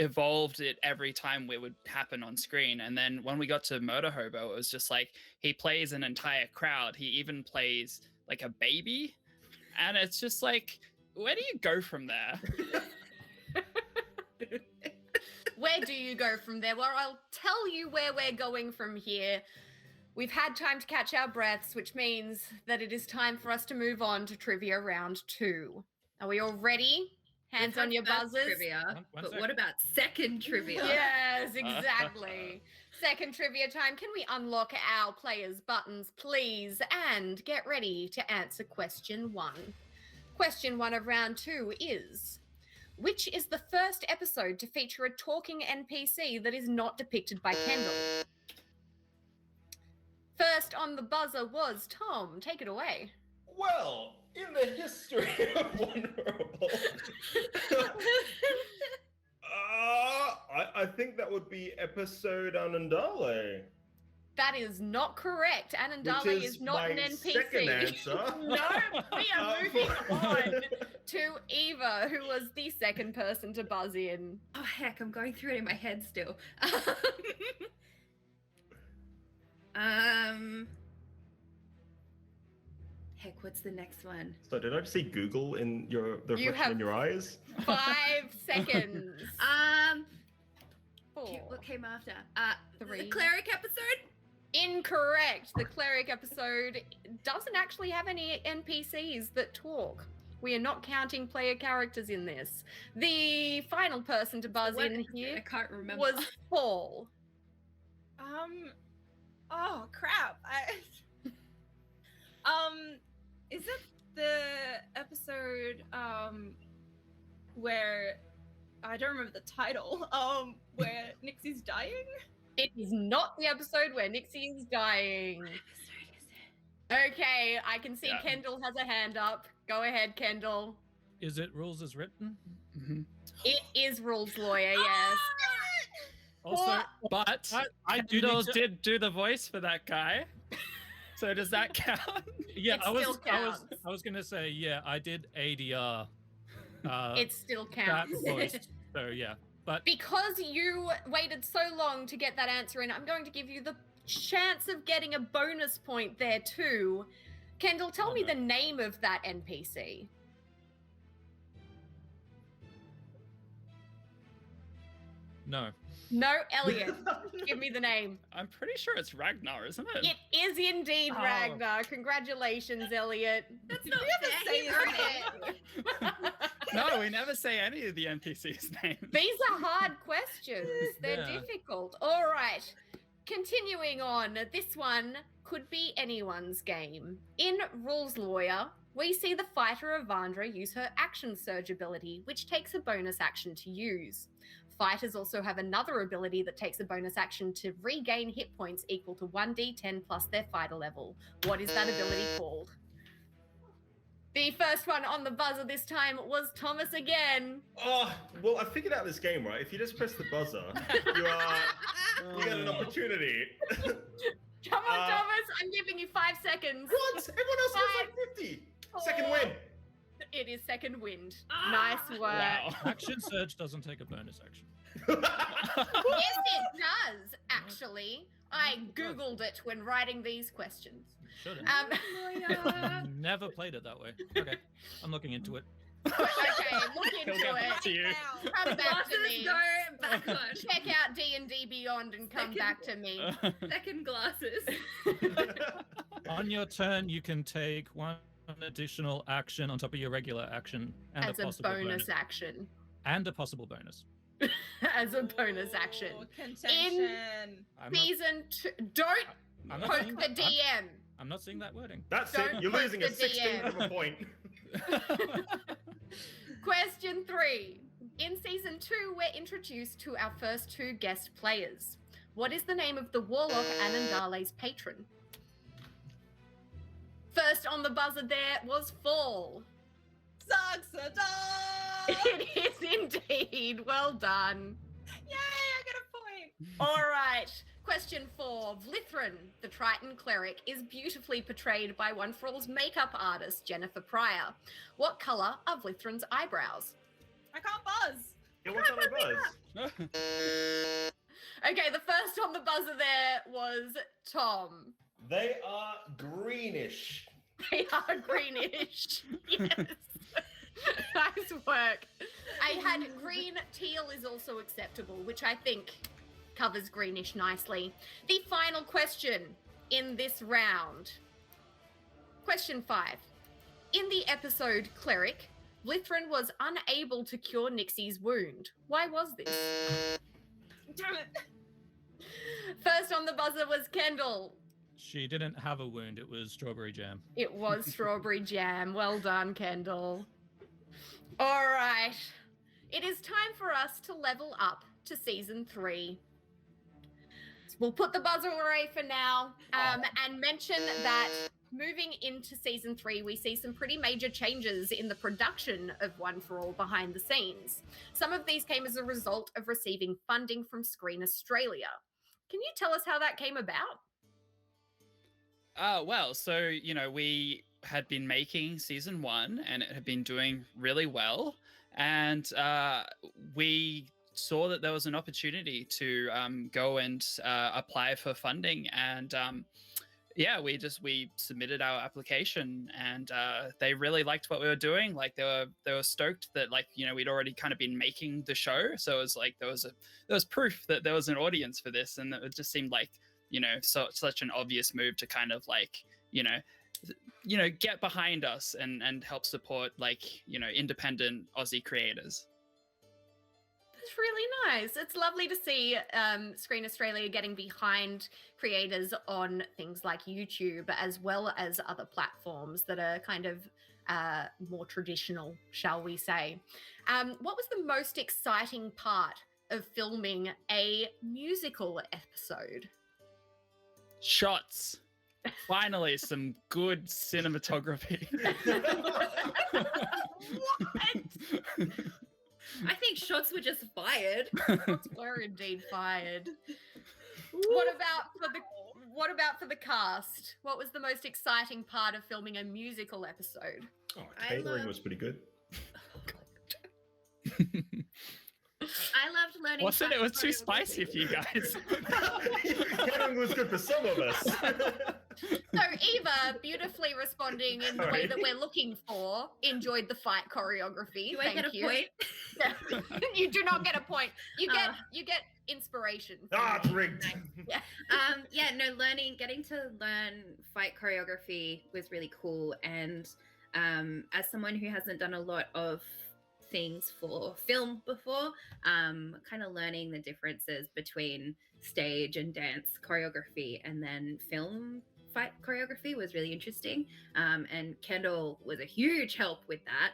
evolved it every time it would happen on screen. And then when we got to Murder Hobo, it was just like, he plays an entire crowd. He even plays like a baby. And it's just like, where do you go from there? Where do you go from there? Well, I'll tell you where we're going from here. We've had time to catch our breaths, which means that it is time for us to move on to trivia round 2. Are we all ready? Hands We've on had your first buzzers. Trivia, One but sec. what about second trivia? Yes, exactly. Second trivia time. Can we unlock our players' buttons, please? And get ready to answer question 1. Question 1 of round 2 is, which is the first episode to feature a talking NPC that is not depicted by Kendall? First on the buzzer was Tom. Take it away. Well, in the history of Vulnerable, I think that would be episode Anandale. That is not correct. Anandale Which is not my an NPC. second answer. No, we are moving for- on to Eva, who was the second person to buzz in. Oh heck, I'm going through it in my head still. Heck, what's the next one? So did I see Google in the You reflection have- in your eyes? 5 seconds. 4. What came after? 3. The cleric episode? Incorrect. The cleric episode doesn't actually have any NPCs that talk. We are not counting player characters in this. The final person to buzz What in is it? I here can't remember. was Paul. Oh crap! Is it the episode where I don't remember the title? Where Nixie's dying? It is not the episode where Nixie is dying. What episode is it? Okay, I can see Yeah. Kendall has a hand up. Go ahead, Kendall. Is it rules as written? Mhm. It is Rules Lawyer, yes. Also, But I do Kendall need to- did do the voice for that guy. So does that count? yeah, It I still counts. was gonna say, yeah, I did ADR. It still that counts. voice. So yeah, but Because you waited so long to get that answer in, I'm going to give you the chance of getting a bonus point there too. Kendall, tell Oh, me no. the name of that NPC. no. No, Elliot. Give me the name. I'm pretty sure it's Ragnar, isn't it? It is indeed Oh. Ragnar. Congratulations, Elliot. That's not never fair. say He his wrote name. it. No, we never say any of the NPCs' names. These are hard questions. They're Yeah. difficult. All right. Continuing on, this one could be anyone's game. In Rules Lawyer, we see the fighter Avandra use her action surge ability, which takes a bonus action to use. Fighters also have another ability that takes a bonus action to regain hit points equal to 1d10 plus their fighter level. What is that ability called? The first one on the buzzer this time was Thomas again. Oh, well, I figured out this game, right? If you just press the buzzer, you get an opportunity. Come on, Thomas. I'm giving you 5 seconds. What? Everyone else has like 50. Second win. It is second wind. Ah, Nice work. Wow. Action surge doesn't take a bonus action. Yes, it does, actually. I Googled it when writing these questions. Shouldn't. lawyer. Never played it that way. Okay, I'm looking into it. Okay, look into He'll get back to it. you. Come back to Glasses me. go back on. Check out D&D Beyond and come back to me. Second glasses. On your turn, you can take one additional action on top of your regular action and As a a possible bonus action. and a possible bonus. As a bonus action. Oh, contention. I'm not, Season 2. Don't I'm not poke seeing the that. DM. I'm not seeing that wording. That's Don't it. You're poke losing a the 16th DM. of a point. Question 3. In season 2, we're introduced to our first 2 guest players. What is the name of the warlock Anandale's patron? First on the buzzer there was Fall. Saxadar! It is indeed. Well done. Yay, I get a point. All right. Question 4. Vlithrin, the Triton cleric, is beautifully portrayed by One For All's makeup artist, Jennifer Pryor. What color are Vlithrin's eyebrows? I can't buzz. Yeah, what's on a buzz? Okay, the first on the buzzer there was Tom. They are greenish. They are greenish. Yes. Nice work. I had green. Teal is also acceptable, which I think covers greenish nicely. The final question in this round. Question 5. In the episode Cleric, Vlithrin was unable to cure Nixie's wound. Why was this? Damn it. First on the buzzer was Kendall. She didn't have a wound. It was strawberry jam. It was strawberry jam. Well done, Kendall. All right. It is time for us to level up to season 3. We'll put the buzzer away for now and mention that moving into season 3, we see some pretty major changes in the production of One For All behind the scenes. Some of these came as a result of receiving funding from Screen Australia. Can you tell us how that came about? Well, so, we had been making season 1 and it had been doing really well. And we saw that there was an opportunity to go and apply for funding. And we submitted our application and they really liked what we were doing. Like they were stoked that we'd already kind of been making the show. So it was like there was proof that there was an audience for this. And it just seemed like, such an obvious move to kind of get behind us and help support independent Aussie creators. That's really nice. It's lovely to see Screen Australia getting behind creators on things like YouTube as well as other platforms that are kind of more traditional, shall we say. What was the most exciting part of filming a musical episode? Shots. Finally, some good cinematography. What? I think shots were just fired. Shots were indeed fired. What about for the cast? What was the most exciting part of filming a musical episode? Oh, catering was pretty good. I loved learning. Wasn't it? It was too choreography. spicy for you guys. Catering was good for some of us. So Eva, beautifully responding in the way that we're looking for, enjoyed the fight choreography. Do I get a point? You do not get a point. You get inspiration. Ah, it's rigged. Getting to learn fight choreography was really cool. And as someone who hasn't done a lot of things for film before, kind of learning the differences between stage and dance choreography and then film fight choreography was really interesting. And Kendall was a huge help with that,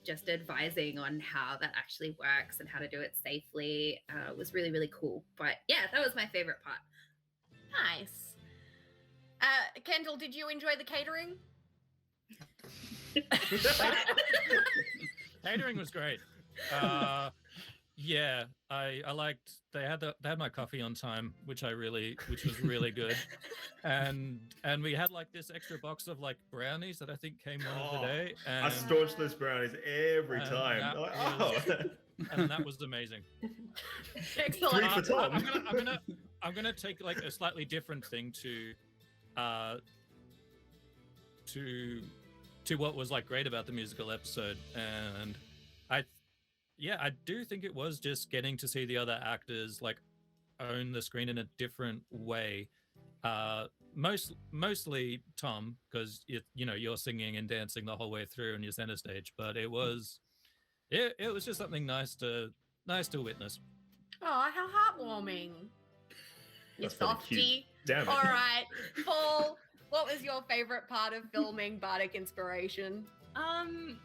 just advising on how that actually works and how to do it safely. Was really, really cool. But yeah, that was my favorite part. Nice. Kendall, did you enjoy the catering? Catering was great. Yeah, I liked they had my coffee on time, which was really good. And we had like this extra box of like brownies that I think came one of the day. I And staunch those brownies every time. that Like, was- and that was amazing. Excellent. Three for Tom. I'm gonna take like a slightly different thing to what was like great about the musical episode, and I do think it was just getting to see the other actors like own the screen in a different way. Mostly Tom, because you're singing and dancing the whole way through in your center stage, but it was just something nice to witness. Oh, how heartwarming. You That's pretty cute. softy. Damn it. All right. Paul, what was your favorite part of filming Bardic Inspiration?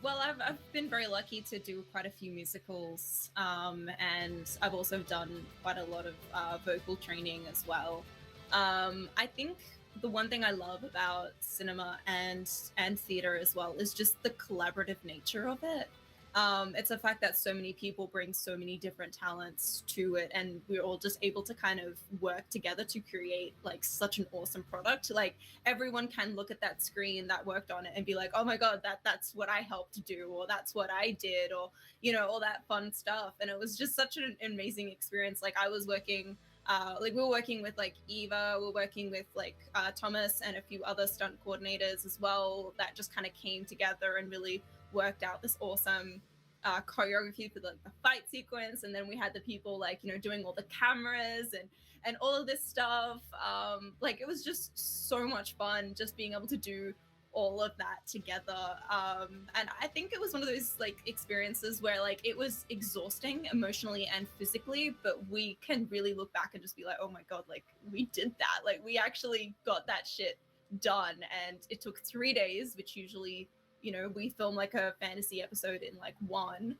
Well, I've been very lucky to do quite a few musicals, and I've also done quite a lot of vocal training as well. I think the one thing I love about cinema and theater as well is just the collaborative nature of it. It's a fact that so many people bring so many different talents to it, and we're all just able to kind of work together to create like such an awesome product. Like everyone can look at that screen that worked on it and be like, oh my god, that's what I helped do, or that's what I did, or all that fun stuff. And it was just such an amazing experience. Like I was working we were working with like Eva, we were working with like Thomas and a few other stunt coordinators as well, that just kind of came together and really worked out this awesome choreography for the fight sequence. And then we had the people like doing all the cameras and all of this stuff. Like it was just so much fun just being able to do all of that together. And I think it was one of those like experiences where like it was exhausting emotionally and physically, but we can really look back and just be like, oh my god, like we did that, like we actually got that shit done. And it took 3 days, which usually we film like a fantasy episode in like one,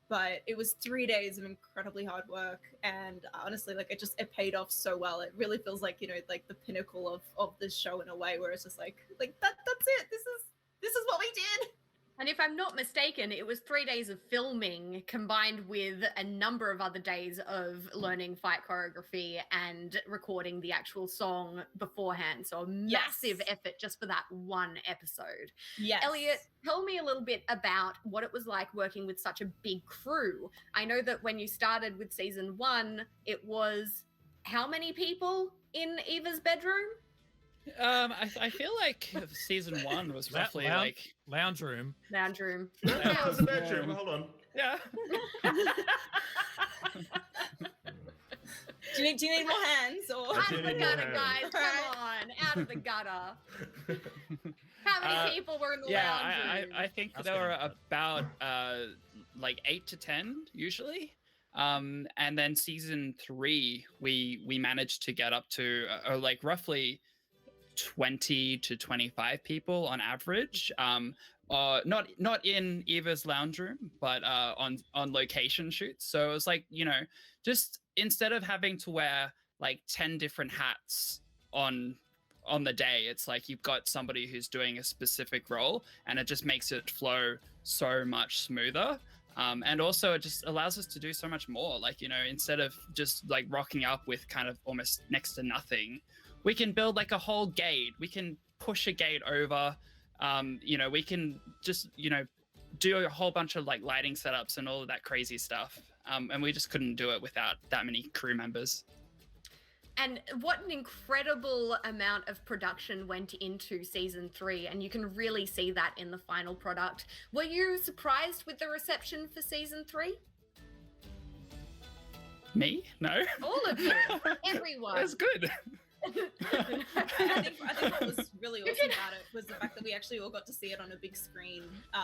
but it was 3 days of incredibly hard work. And honestly, like it paid off so well. It really feels like like the pinnacle of this show in a way, where it's just like that's it, this is what we did. And if I'm not mistaken, it was 3 days of filming combined with a number of other days of learning fight choreography and recording the actual song beforehand. So a massive effort just for that one episode. Yes. Elliot, tell me a little bit about what it was like working with such a big crew. I know that when you started with season 1, it was how many people in Eva's bedroom? I feel like season 1 was roughly like lounge room. Lounge room. That was the bedroom. Hold on. Yeah. Do you need more hands? Or Out of the gutter, guys. Come on. Out of the gutter. How many people were in the lounge room? I think there were about like 8 to 10 usually. And then season 3, we managed to get up to like roughly 20 to 25 people on average. Not in Eva's lounge room, but on location shoots. So it was like, just instead of having to wear like 10 different hats on the day, it's like you've got somebody who's doing a specific role, and it just makes it flow so much smoother. And also it just allows us to do so much more. Like, instead of just like rocking up with kind of almost next to nothing, we can build like a whole gate. We can push a gate over. We can just, do a whole bunch of like lighting setups and all of that crazy stuff. And we just couldn't do it without that many crew members. And what an incredible amount of production went into season 3, and you can really see that in the final product. Were you surprised with the reception for season 3? Me? No. All of you. Everyone. That's good. I think what was really awesome about it was the fact that we actually all got to see it on a big screen.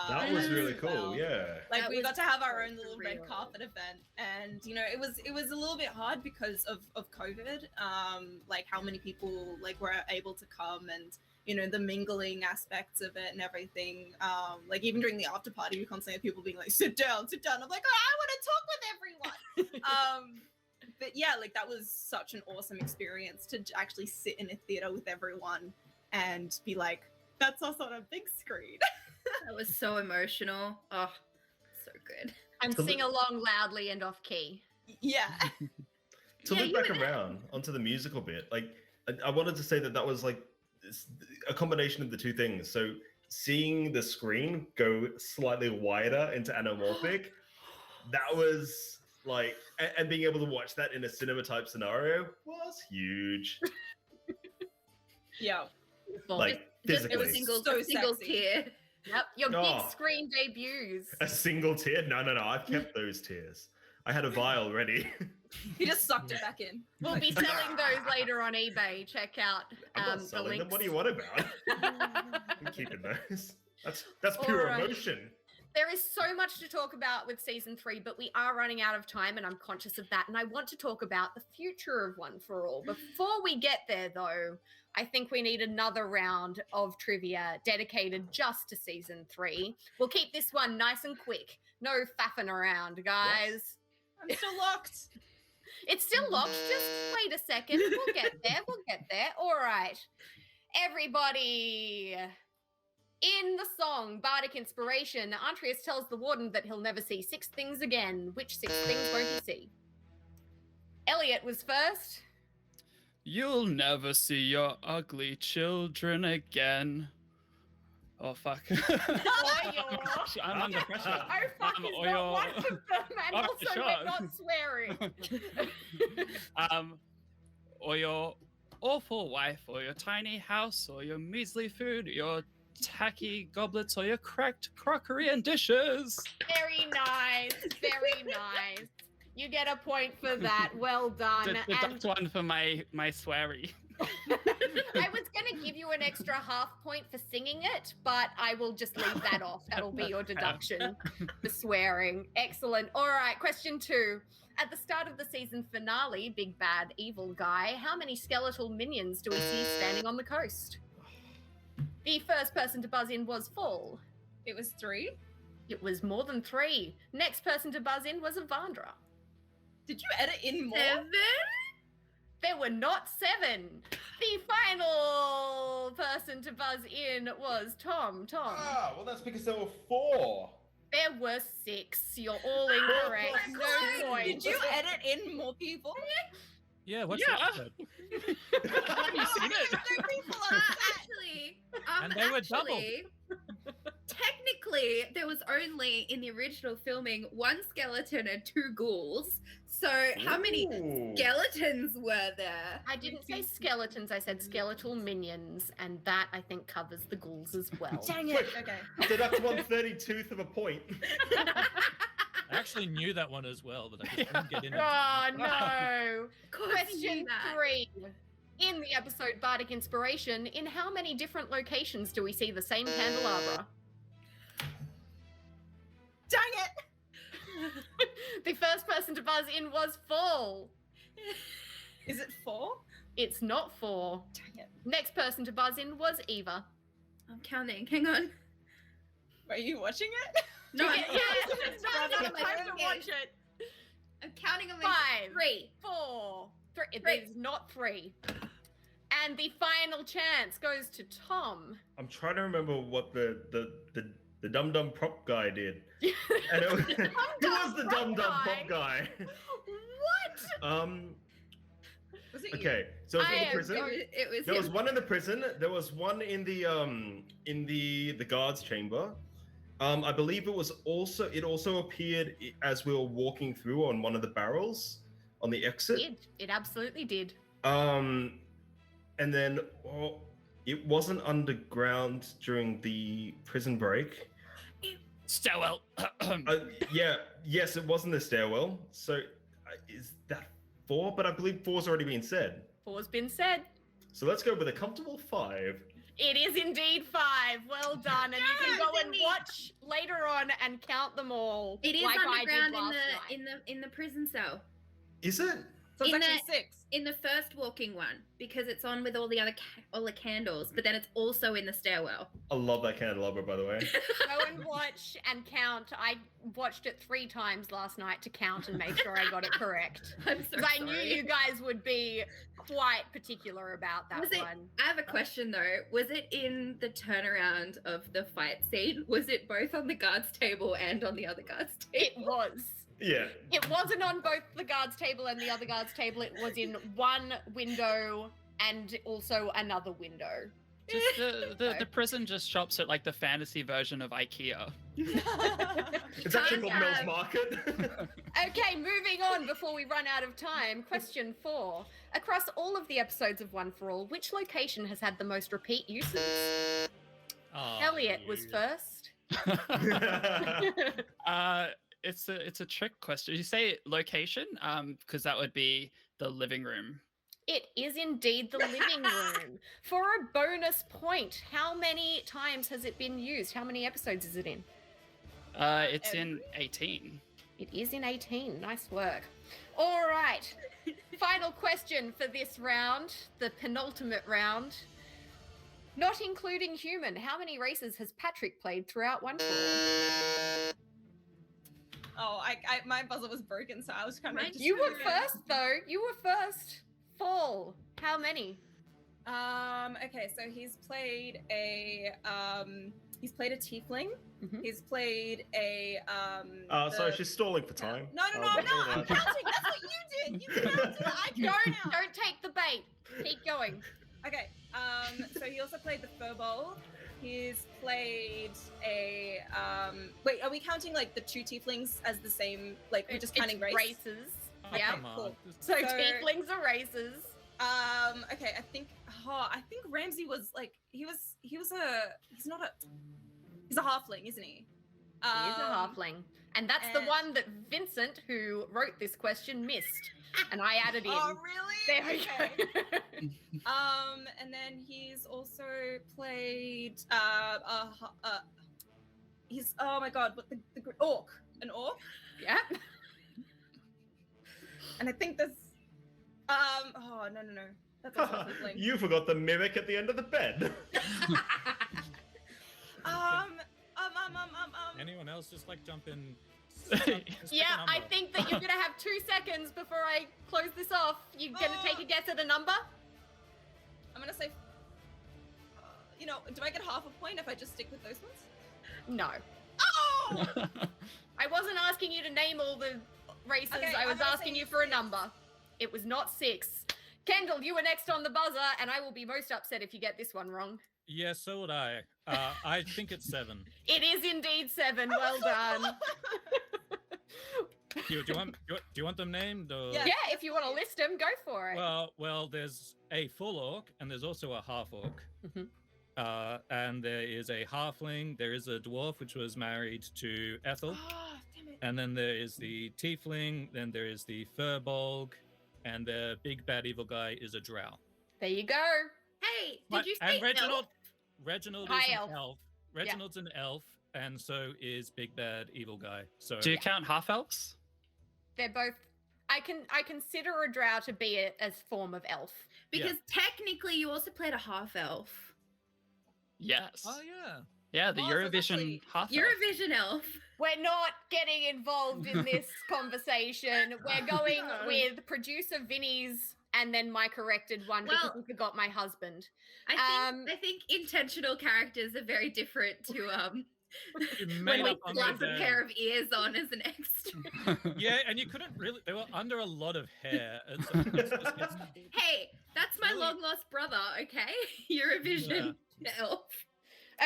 That was really as cool. well. Yeah. Like That we was got to have our own little real. red carpet event, and it was a little bit hard because of COVID. Like how many people like were able to come, and the mingling aspects of it and everything. Like even during the after party, we constantly had people being like, sit down. I'm like, oh, I want to talk with everyone. But yeah, like that was such an awesome experience to actually sit in a theater with everyone and be like, that's us on a big screen. That was so emotional. Oh, so good. And To sing along loudly and off key. Yeah. To Yeah, loop you back were there. around onto the musical bit, like I wanted to say that was like a combination of the two things. So seeing the screen go slightly wider into anamorphic, that was like, and being able to watch that in a cinema type scenario was huge. Yeah. Like Just physically, a single So sexy. tear. Yep, your Oh. big screen debuts. a single tear. No, I've kept those tears. I had a vial ready. He just sucked it back in. We'll be selling those later on eBay. Check out I'm not the selling them. links. What do you want about? I'm keeping those. That's pure Alright. emotion. There is so much to talk about with season 3, but we are running out of time, and I'm conscious of that. And I want to talk about the future of One for All. Before we get there, though, I think we need another round of trivia dedicated just to season 3. We'll keep this one nice and quick. No faffing around, guys. I'm still locked. It's still locked. Just wait a second. We'll get there. All right. Everybody. In the song Bardic Inspiration, Andreas tells the warden that he'll never see 6 things again. Which 6 things won't he see? Elliot was first. You'll never see your ugly children again. Oh, fuck. Gosh, I'm under pressure. Oh, fuck, is or not your- one of them, and Oh, also sure. we're not swearing. Or your awful wife, or your tiny house, or your measly food, your tacky goblets, or your cracked crockery and dishes. Very nice. You get a point for that. Well done. Deduct one for my sweary. I was going to give you an extra half point for singing it, but I will just leave that off. That'll be your deduction for swearing. Excellent. All right, question 2. At the start of the season finale, Big Bad Evil Guy, how many skeletal minions do we see standing on the coast? The first person to buzz in was Fall. It was 3. It was more than 3. Next person to buzz in was Avandra. Did you edit in more? 7? There were not 7. The final person to buzz in was Tom. Ah, well, that's because there were 4. There were 6. You're all incorrect. Oh my No God. points. Did you edit in more people? Yeah, what's Yeah. that? Have you seen it? And they were doubled. Actually, technically, there was only in the original filming 1 skeleton and 2 ghouls. So how many Ooh. skeletons were there? I didn't say skeletons, I said skeletal minions, and that I think covers the ghouls as well. Dang it. Okay. Deduct 1/32th of a point. I actually knew that one as well, but I just couldn't get in. Oh no! Of course you Question knew that. 3. In the episode Bardic Inspiration, in how many different locations do we see the same candelabra? Dang it. The first person to buzz in was Fall. Is it 4? It's not 4. Dang it. Next person to buzz in was Eva. I'm counting. Hang on. Are you watching it? No, I'm Yeah, counting. it's not enough time to watch it. I'm counting on my 5, 3. 4, 3. It Three. is not 3. And the final chance goes to Tom. I'm trying to remember what the dum dum prop guy did. And it was, who was the dum dum prop guy? What? Was it you? Okay, so it was in the prison. It was There was him. one in the prison. There was one in the guards chamber. I believe it also appeared as we were walking through on one of the barrels on the exit. It absolutely did. And then it wasn't underground during the prison break. Stairwell. Yes, it was in the stairwell. So is that 4? But I believe 4's already been said. 4's been said. So let's go with a comfortable 5. It is indeed 5. Well done. And you can go and watch later on and count them all. It is like I did underground last night. in the prison cell. Is it? So it's In actually 6. In the first walking one, because it's on with all the other all the candles, but then it's also in the stairwell. I love that candelabra, by the way. Go and watch and count. I watched it 3 times last night to count and make sure I got it correct. I'm so Because I knew sorry. you guys would be quite particular about that Was it- one. I have a question though. Was it in the turnaround of the fight scene? Was it both on the guards table and on the other guards It table? was. Yeah. It wasn't on both the guards table and the other guards table. It was in one window and also another window. Just the prison just shops at like the fantasy version of IKEA. It's actually called Mel's Market. Okay, moving on before we run out of time. Question 4. Across all of the episodes of One for All, which location has had the most repeat uses? Oh, Elliot was you. first. It's a trick question. You say location, because that would be the living room. It is indeed the living room. For a bonus point, how many times has it been used? How many episodes is it in? It's in 18. It is in 18. Nice work. All right. Final question for this round, the penultimate round. Not including human, how many races has Patrick played throughout One for All? Oh, my buzzer was broken, so I was kind of. Mine just You were doing it. first, though. You were first. Fall. How many? Okay, so he's played a tiefling. Mhm. He's played a Sorry, she's stalling for time. No, I'm not. I'm counting. That's what you did. You counted. I Don't take the bait. Keep going. Okay. So he also played the furball. He's played a Wait, are we counting like the 2 tieflings as the same? Like we're just counting race? Races. Oh, Yeah. come on. cool. So So- tieflings are races. Okay. I think Ramsey was like he's a halfling, isn't he? He is a halfling. And that's the and- one that Vincent, who wrote this question, missed. And I added in. Oh, really? There we go. And then he's also played he's oh my god, what the orc, an orc, Yeah. and I think there's oh no, that's also a tiefling. You forgot the mimic at the end of the bed. Anyone else just like jump in? Yeah, I think that you're going to have 2 seconds before I close this off. You're going to take a guess at a number? I'm gonna say, do I get half a point if I just stick with those ones? No. Oh! I wasn't asking you to name all the races. Okay, I I'm was gonna asking say you for a 6. number. It was not 6. Kendall, you were next on the buzzer, and I will be most upset if you get this one wrong. Yeah, so would I. I think it's 7. It is indeed 7. Well done. Do you want them named? Or... Yeah. Yeah, if you want to list them, go for it. Well, there's a full orc and there's also a half orc. Mhm. And there is a halfling. There is a dwarf which was married to Ethel, Oh, damn it. and then there is the tiefling. Then there is the furbolg, and the big bad evil guy is a drow. There you go. Hey, What? did you say And Reginald? elf? Reginald High is elf. an elf. Reginald's an elf, and so is big bad evil guy. So Do you count half elves? They're both. I consider a drow to be a form of elf. Because technically you also played a half elf. Yes. Oh yeah. Yeah, the Oh, so it's Eurovision actually half elf. Eurovision elf. We're not getting involved in this conversation. We're going No. with producer Vinny's and then my corrected one because Well- we forgot my husband. I think intentional characters are very different to You when made we up on slap the a pair of ears on as an extra. Yeah, and you couldn't really. They were under a lot of hair. It's Hey, that's my Really? long lost brother, okay? Eurovision elf.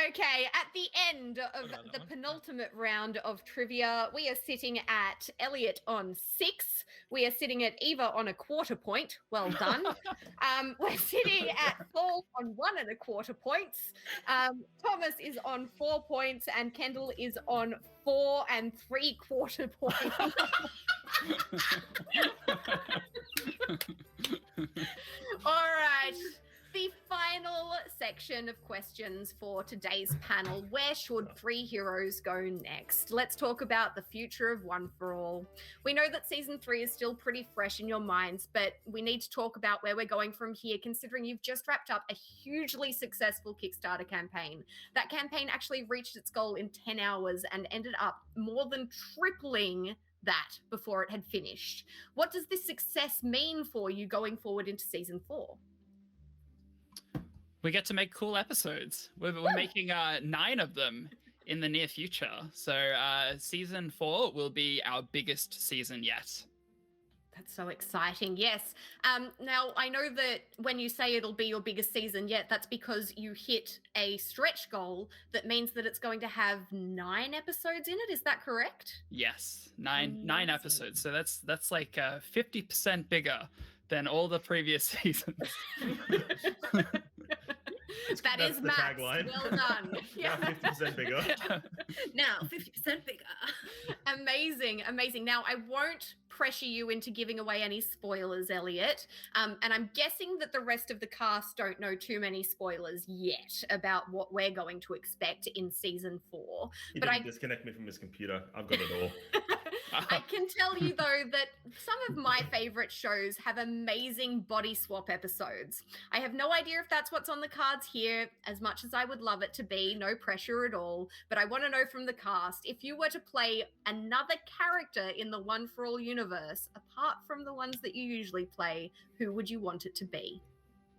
Okay, at the end of Forgot that the one. penultimate round of trivia, we are sitting at Elliot on 6. We are sitting at Eva on a quarter point. Well done. We're sitting at Paul on 1 1/4 points. Thomas is on 4 points, and Kendall is on 4 3/4 points. All right. the final section of questions for today's panel. Where should 3 heroes go next? Let's talk about the future of One for All. We know that season 3 is still pretty fresh in your minds, but we need to talk about where we're going from here, considering you've just wrapped up a hugely successful Kickstarter campaign. That campaign actually reached its goal in 10 hours and ended up more than tripling that before it had finished. What does this success mean for you going forward into season 4? We get to make cool episodes. We're making 9 of them in the near future. So season 4 will be our biggest season yet. That's so exciting. Yes. Now, I know that when you say it'll be your biggest season yet, that's because you hit a stretch goal that means that it's going to have 9 episodes in it. Is that correct? Yes, nine episodes. So that's like 50% bigger than all the previous seasons. That is the maths. tagline. Well done. Now 50% bigger. Now 50% bigger. Amazing, amazing. Now, I won't pressure you into giving away any spoilers, Elliot. And I'm guessing that the rest of the cast don't know too many spoilers yet about what we're going to expect in season 4. He But didn't disconnect me from his computer. I've got it all. I can tell you, though, that some of my favorite shows have amazing body swap episodes. I have no idea if that's what's on the cards here, as much as I would love it to be, no pressure at all. But I want to know from the cast, if you were to play another character in the One for All universe, apart from the ones that you usually play, who would you want it to be?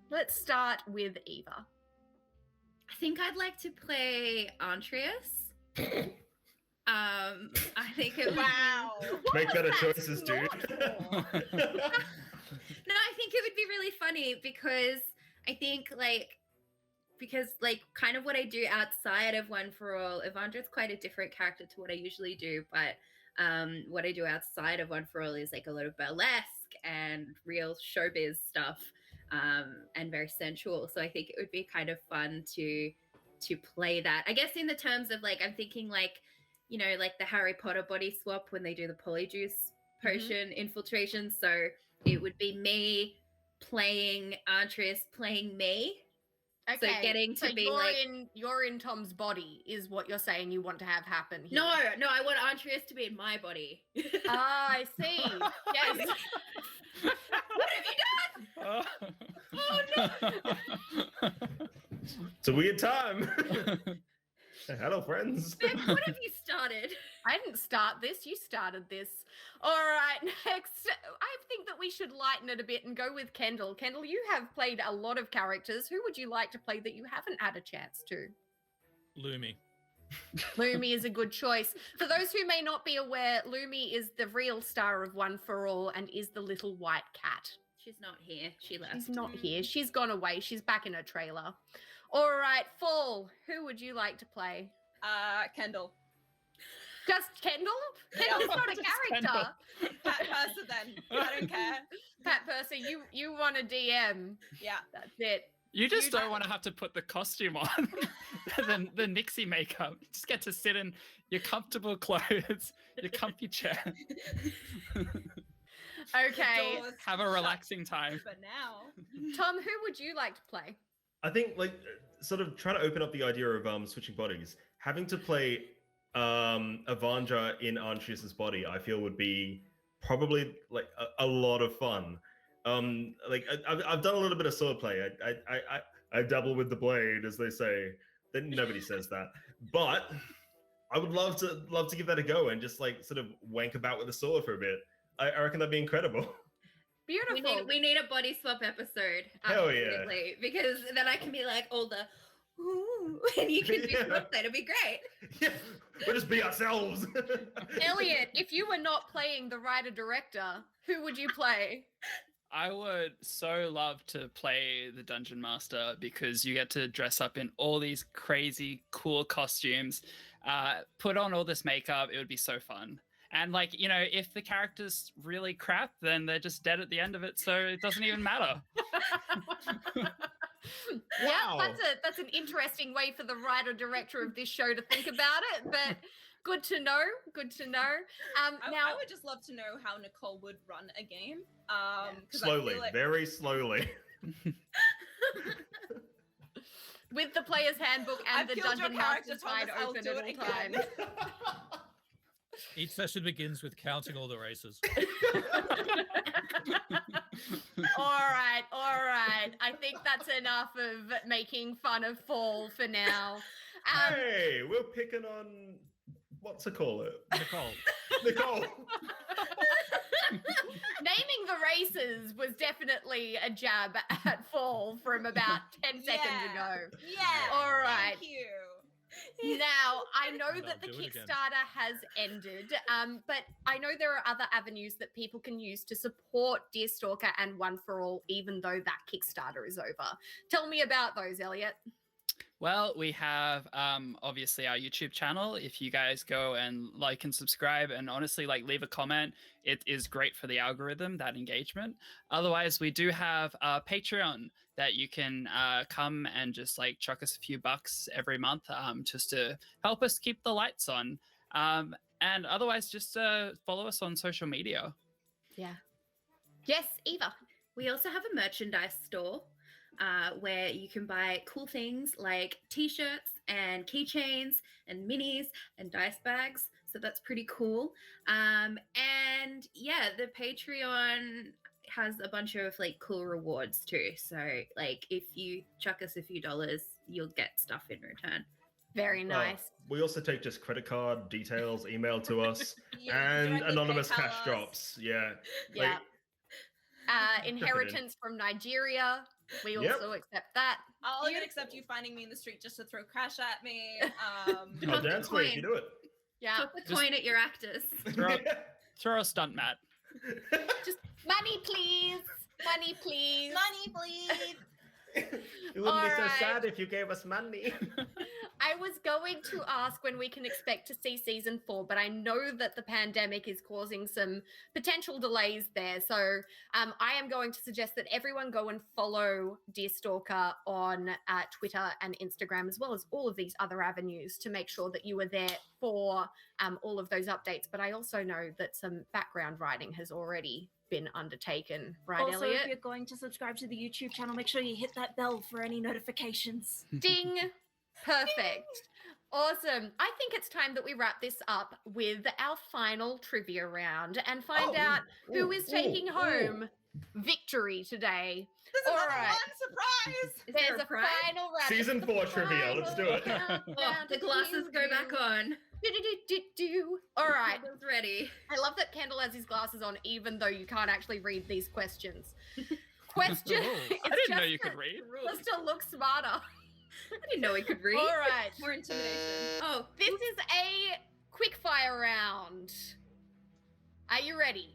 Let's start with Eva. I think I'd like to play Illustrious. I think it would Wow. Make better choices, dude. No, I think it would be really funny because I think kind of what I do outside of One for All, Evandra's quite a different character to what I usually do, but what I do outside of One for All is like a lot of burlesque and real showbiz stuff, and very sensual. So I think it would be kind of fun to play that. I guess in the terms of like, I'm thinking like, you know, like the Harry Potter body swap when they do the polyjuice potion infiltration. So it would be me playing Illustrious playing me. Okay, So getting to be you're like you're in Tom's body is what you're saying you want to have happen here. no, I want Illustrious to be in my body. Ah, I see. Yes. What have you done? Oh no! It's a weird time. Hello, friends. Vic, what have you started? I didn't start this. You started this. All right, next. I think that we should lighten it a bit and go with Kendall. Kendall, you have played a lot of characters. Who would you like to play that you haven't had a chance to? Lumi. Lumi is a good choice. For those who may not be aware, Lumi is the real star of One for All and is the little white cat. She's not here. She left. She's not here. She's gone away. She's back in her trailer. All right, Fall, who would you like to play? Kendall. Just Kendall? Kendall's not a character. Pat Purser then. I don't care. Pat Purser, you want a DM. Yeah. That's it. You just don't want to have to put the costume on, the Nixie makeup. You just get to sit in your comfortable clothes, your comfy chair. Okay. Doors Have a relaxing time. for now. Tom, who would you like to play? I think like sort of trying to open up the idea of switching bodies. Having to play Evandra in Illustrious's body, I feel would be probably like a lot of fun. Like I've done a little bit of swordplay. I dabble with the blade, as they say. Then nobody says that, but I would love to give that a go and just like sort of wank about with a sword for a bit. I reckon that'd be incredible. Beautiful. We need a body swap episode. Hell yeah. Absolutely, because then I can be like all the ooh, and you can do Yeah. swap. That'd be great. Yeah, we'll just be ourselves. Elliot, if you were not playing the writer-director, who would you play? I would so love to play the Dungeon Master because you get to dress up in all these crazy, cool costumes, put on all this makeup. It would be so fun. And like, you know, if the character's really crap, then they're just dead at the end of it, so it doesn't even matter. Yeah, that's an interesting way for the writer-director of this show to think about it, but good to know. Good to know. I would just love to know how Nicole would run a game. 'Cause I Slowly, feel like very slowly. with the player's handbook and I've the killed your dungeon character, master's guide Thomas. I'll open do at it all again. times. Each session begins with counting all the races. All right. I think that's enough of making fun of Fall for now. Hey, we're picking on what's it call it? Nicole. Nicole. Naming the races was definitely a jab at Fall from about 10 seconds ago. Yeah. All right. Thank you. Now, I know Well, that the do it again. Kickstarter has ended, but I know there are other avenues that people can use to support Deerstalker and One for All, even though that Kickstarter is over. Tell me about those, Elliot. Well, we have obviously our YouTube channel. If you guys go and like and subscribe and honestly leave a comment, it is great for the algorithm, that engagement. Otherwise, we do have a Patreon that you can come and just chuck us a few bucks every month just to help us keep the lights on. And otherwise, just follow us on social media. Yeah. Yes, Eva. We also have a merchandise store where you can buy cool things like t-shirts and keychains and minis and dice bags. So that's pretty cool. And yeah, the Patreon has a bunch of cool rewards too. So if you chuck us a few dollars, you'll get stuff in return. Very nice. We also take just credit card details emailed to us Yeah, and directly anonymous PayPal cash us. drops. Yeah. Yeah. Inheritance from Nigeria. We Yep. also accept that. I'll even accept you finding me in the street just to throw cash at me. I'll dance with you if you do it. Yeah. Put the coin at your actors. Throw a stunt mat. Just money, please. Money, please. Money, please. It wouldn't be so Alright. sad if you gave us money. I was going to ask when we can expect to see season 4, but I know that the pandemic is causing some potential delays there. So I am going to suggest that everyone go and follow Deerstalker on Twitter and Instagram, as well as all of these other avenues, to make sure that you are there for all of those updates. But I also know that some background writing has already been undertaken, right, Also, Elliot? if you're going to subscribe to the YouTube channel, make sure you hit that bell for any notifications. Ding! Perfect. Awesome. I think it's time that we wrap this up with our final trivia round and find out who is taking home victory today. This is All another right. one surprise. Is there There's a a prize? final round. Season 4 trivia, let's do it. Oh, the glasses go back on. All right. Kendall's ready. I love that Kendall has his glasses on, even though you can't actually read these questions. Question. I didn't know you could read. Just to look smarter. I didn't know he could read. All right. More intimidation. Oh, This is a quickfire round. Are you ready?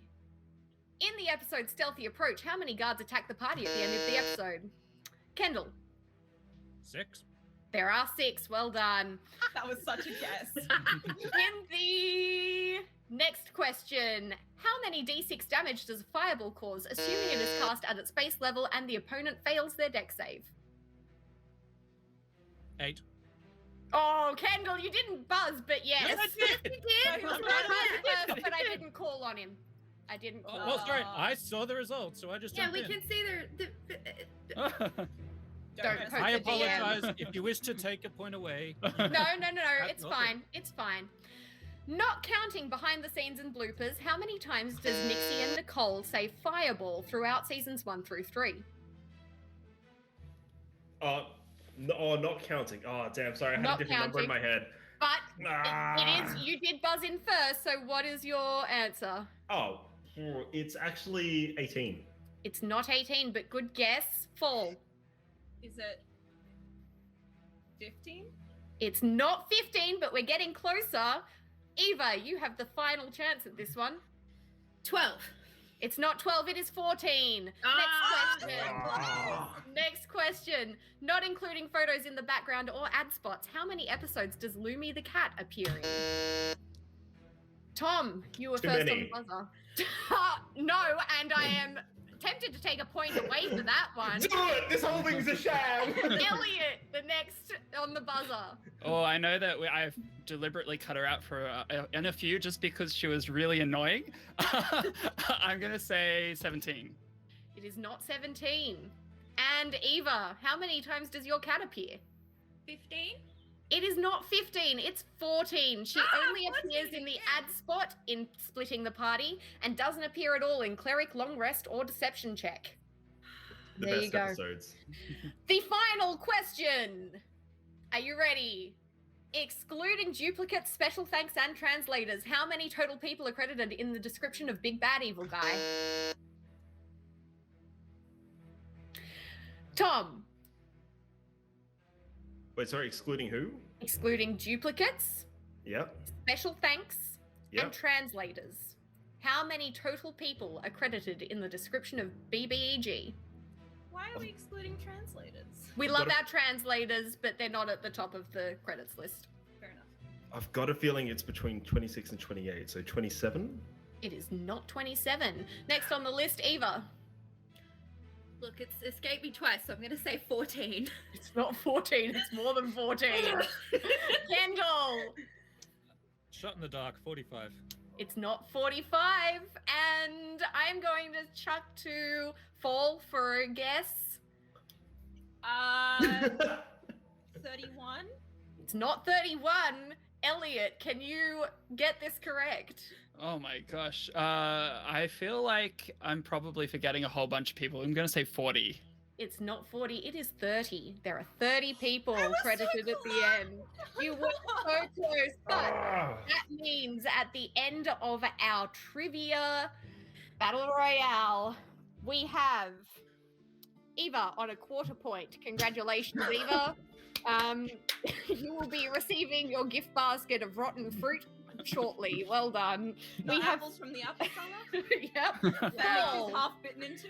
In the episode Stealthy Approach, how many guards attack the party at the end of the episode? Kendall. 6. There are 6. Well done. That was such a guess. In the next question, how many d6 damage does a fireball cause, assuming it is cast at its base level and the opponent fails their dex save? 8. Oh, Kendall, you didn't buzz, but yes. Yes, I did. I buzzed first, but I didn't call on him. I didn't call. Well, straight. I saw the results, so I just yeah, jumped we in. can see Don't mess poke I the DM. apologize if you wish to take a point away. No, it's nothing. fine. It's fine. Not counting behind the scenes and bloopers, how many times does Nixie and Nicole say fireball throughout seasons 1 through 3? Not counting. Oh, damn, sorry, I had Not a different number in my counting. head. But it is, you did buzz in first, so what is your answer? Oh, it's actually 18. It's not 18, but good guess. Fall. Is it 15? It's not 15, but we're getting closer. Eva, you have the final chance at this one. 12. It's not 12, it is 14. Ah! Next question. Next question. Not including photos in the background or ad spots, how many episodes does Lumi the cat appear in? Tom, you were Too first many. on the buzzer. No, and I am tempted to take a point away for that one. Do it! This whole thing's a sham! Elliot, the next on the buzzer. Oh, I know that I've deliberately cut her out for in a few just because she was really annoying. I'm gonna say 17. It is not 17. And Eva, how many times does your cat appear? 15? It is not 15, it's 14. She only 14 appears in the again. ad spot in Splitting the Party and doesn't appear at all in Cleric, Long Rest, or Deception Check. The There best you go. episodes. The final question. Are you ready? Excluding duplicates, special thanks, and translators, how many total people are credited in the description of Big Bad Evil Guy? Tom. Wait, sorry, excluding who? Excluding duplicates, Yep. special thanks, and Yep. translators. How many total people are credited in the description of BBEG? Why are we excluding translators? We I've love got a- our translators, but they're not at the top of the credits list. Fair enough. I've got a feeling it's between 26 and 28, so 27? It is not 27. Next on the list, Eva. Look, it's escaped me twice, so I'm going to say 14. It's not 14, it's more than 14. Kendall. Shot in the dark, 45. It's not 45, and I'm going to chuck to Fall for a guess. 31? It's not 31. Elliot, can you get this correct? Oh my gosh. I feel like I'm probably forgetting a whole bunch of people. I'm going to say 40. It's not 40, it is 30. There are 30 people I was so credited at the close. end. You were so close, but Ah. that means at the end of our trivia battle royale, we have Eva on a quarter point. Congratulations, Eva. You will be receiving your gift basket of rotten fruit shortly. Well done. The We have apples from the apple cellar yep. that Wow. Nick is half bitten into.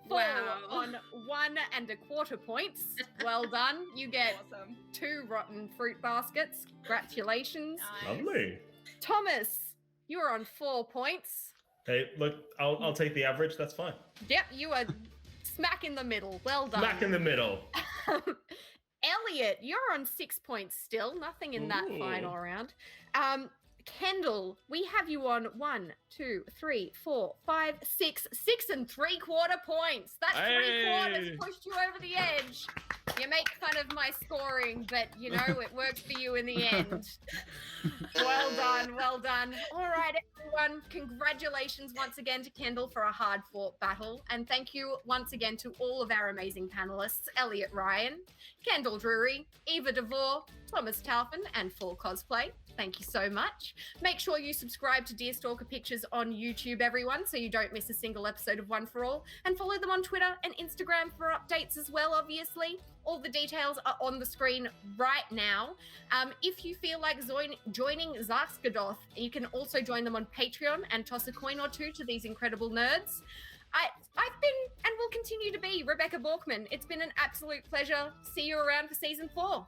Full Wow. on 1 1/4 points. Well done. You get Awesome. 2 rotten fruit baskets. Congratulations. Nice. Lovely. Thomas, you are on 4 points. Hey, look, I'll take the average, that's fine. Yep, you are smack in the middle. Well done. Back in the middle. Elliot, you're on 6 points still. Nothing in that Ooh. final round. Kendall, we have you on 1, 2, 3, 4, 5, 6 6 3/4 points. That's 3/4 Hey. pushed you over the edge. You make fun of my scoring, but you know it works for you in the end. Well done, well done. All right, everyone. Congratulations once again to Kendall for a hard-fought battle, and thank you once again to all of our amazing panelists: Elliot Ryan, Kendall Drury, Eva Devore, Thomas Taufan, and Full Cosplay. Thank you so much. Make sure you subscribe to Deerstalker Pictures on YouTube, everyone, so you don't miss a single episode of One for All. And follow them on Twitter and Instagram for updates as well, obviously. All the details are on the screen right now. If you feel like joining Zarskadoth, you can also join them on Patreon and toss a coin or two to these incredible nerds. I've been, and will continue to be, Rebecca Borkman. It's been an absolute pleasure. See you around for season 4.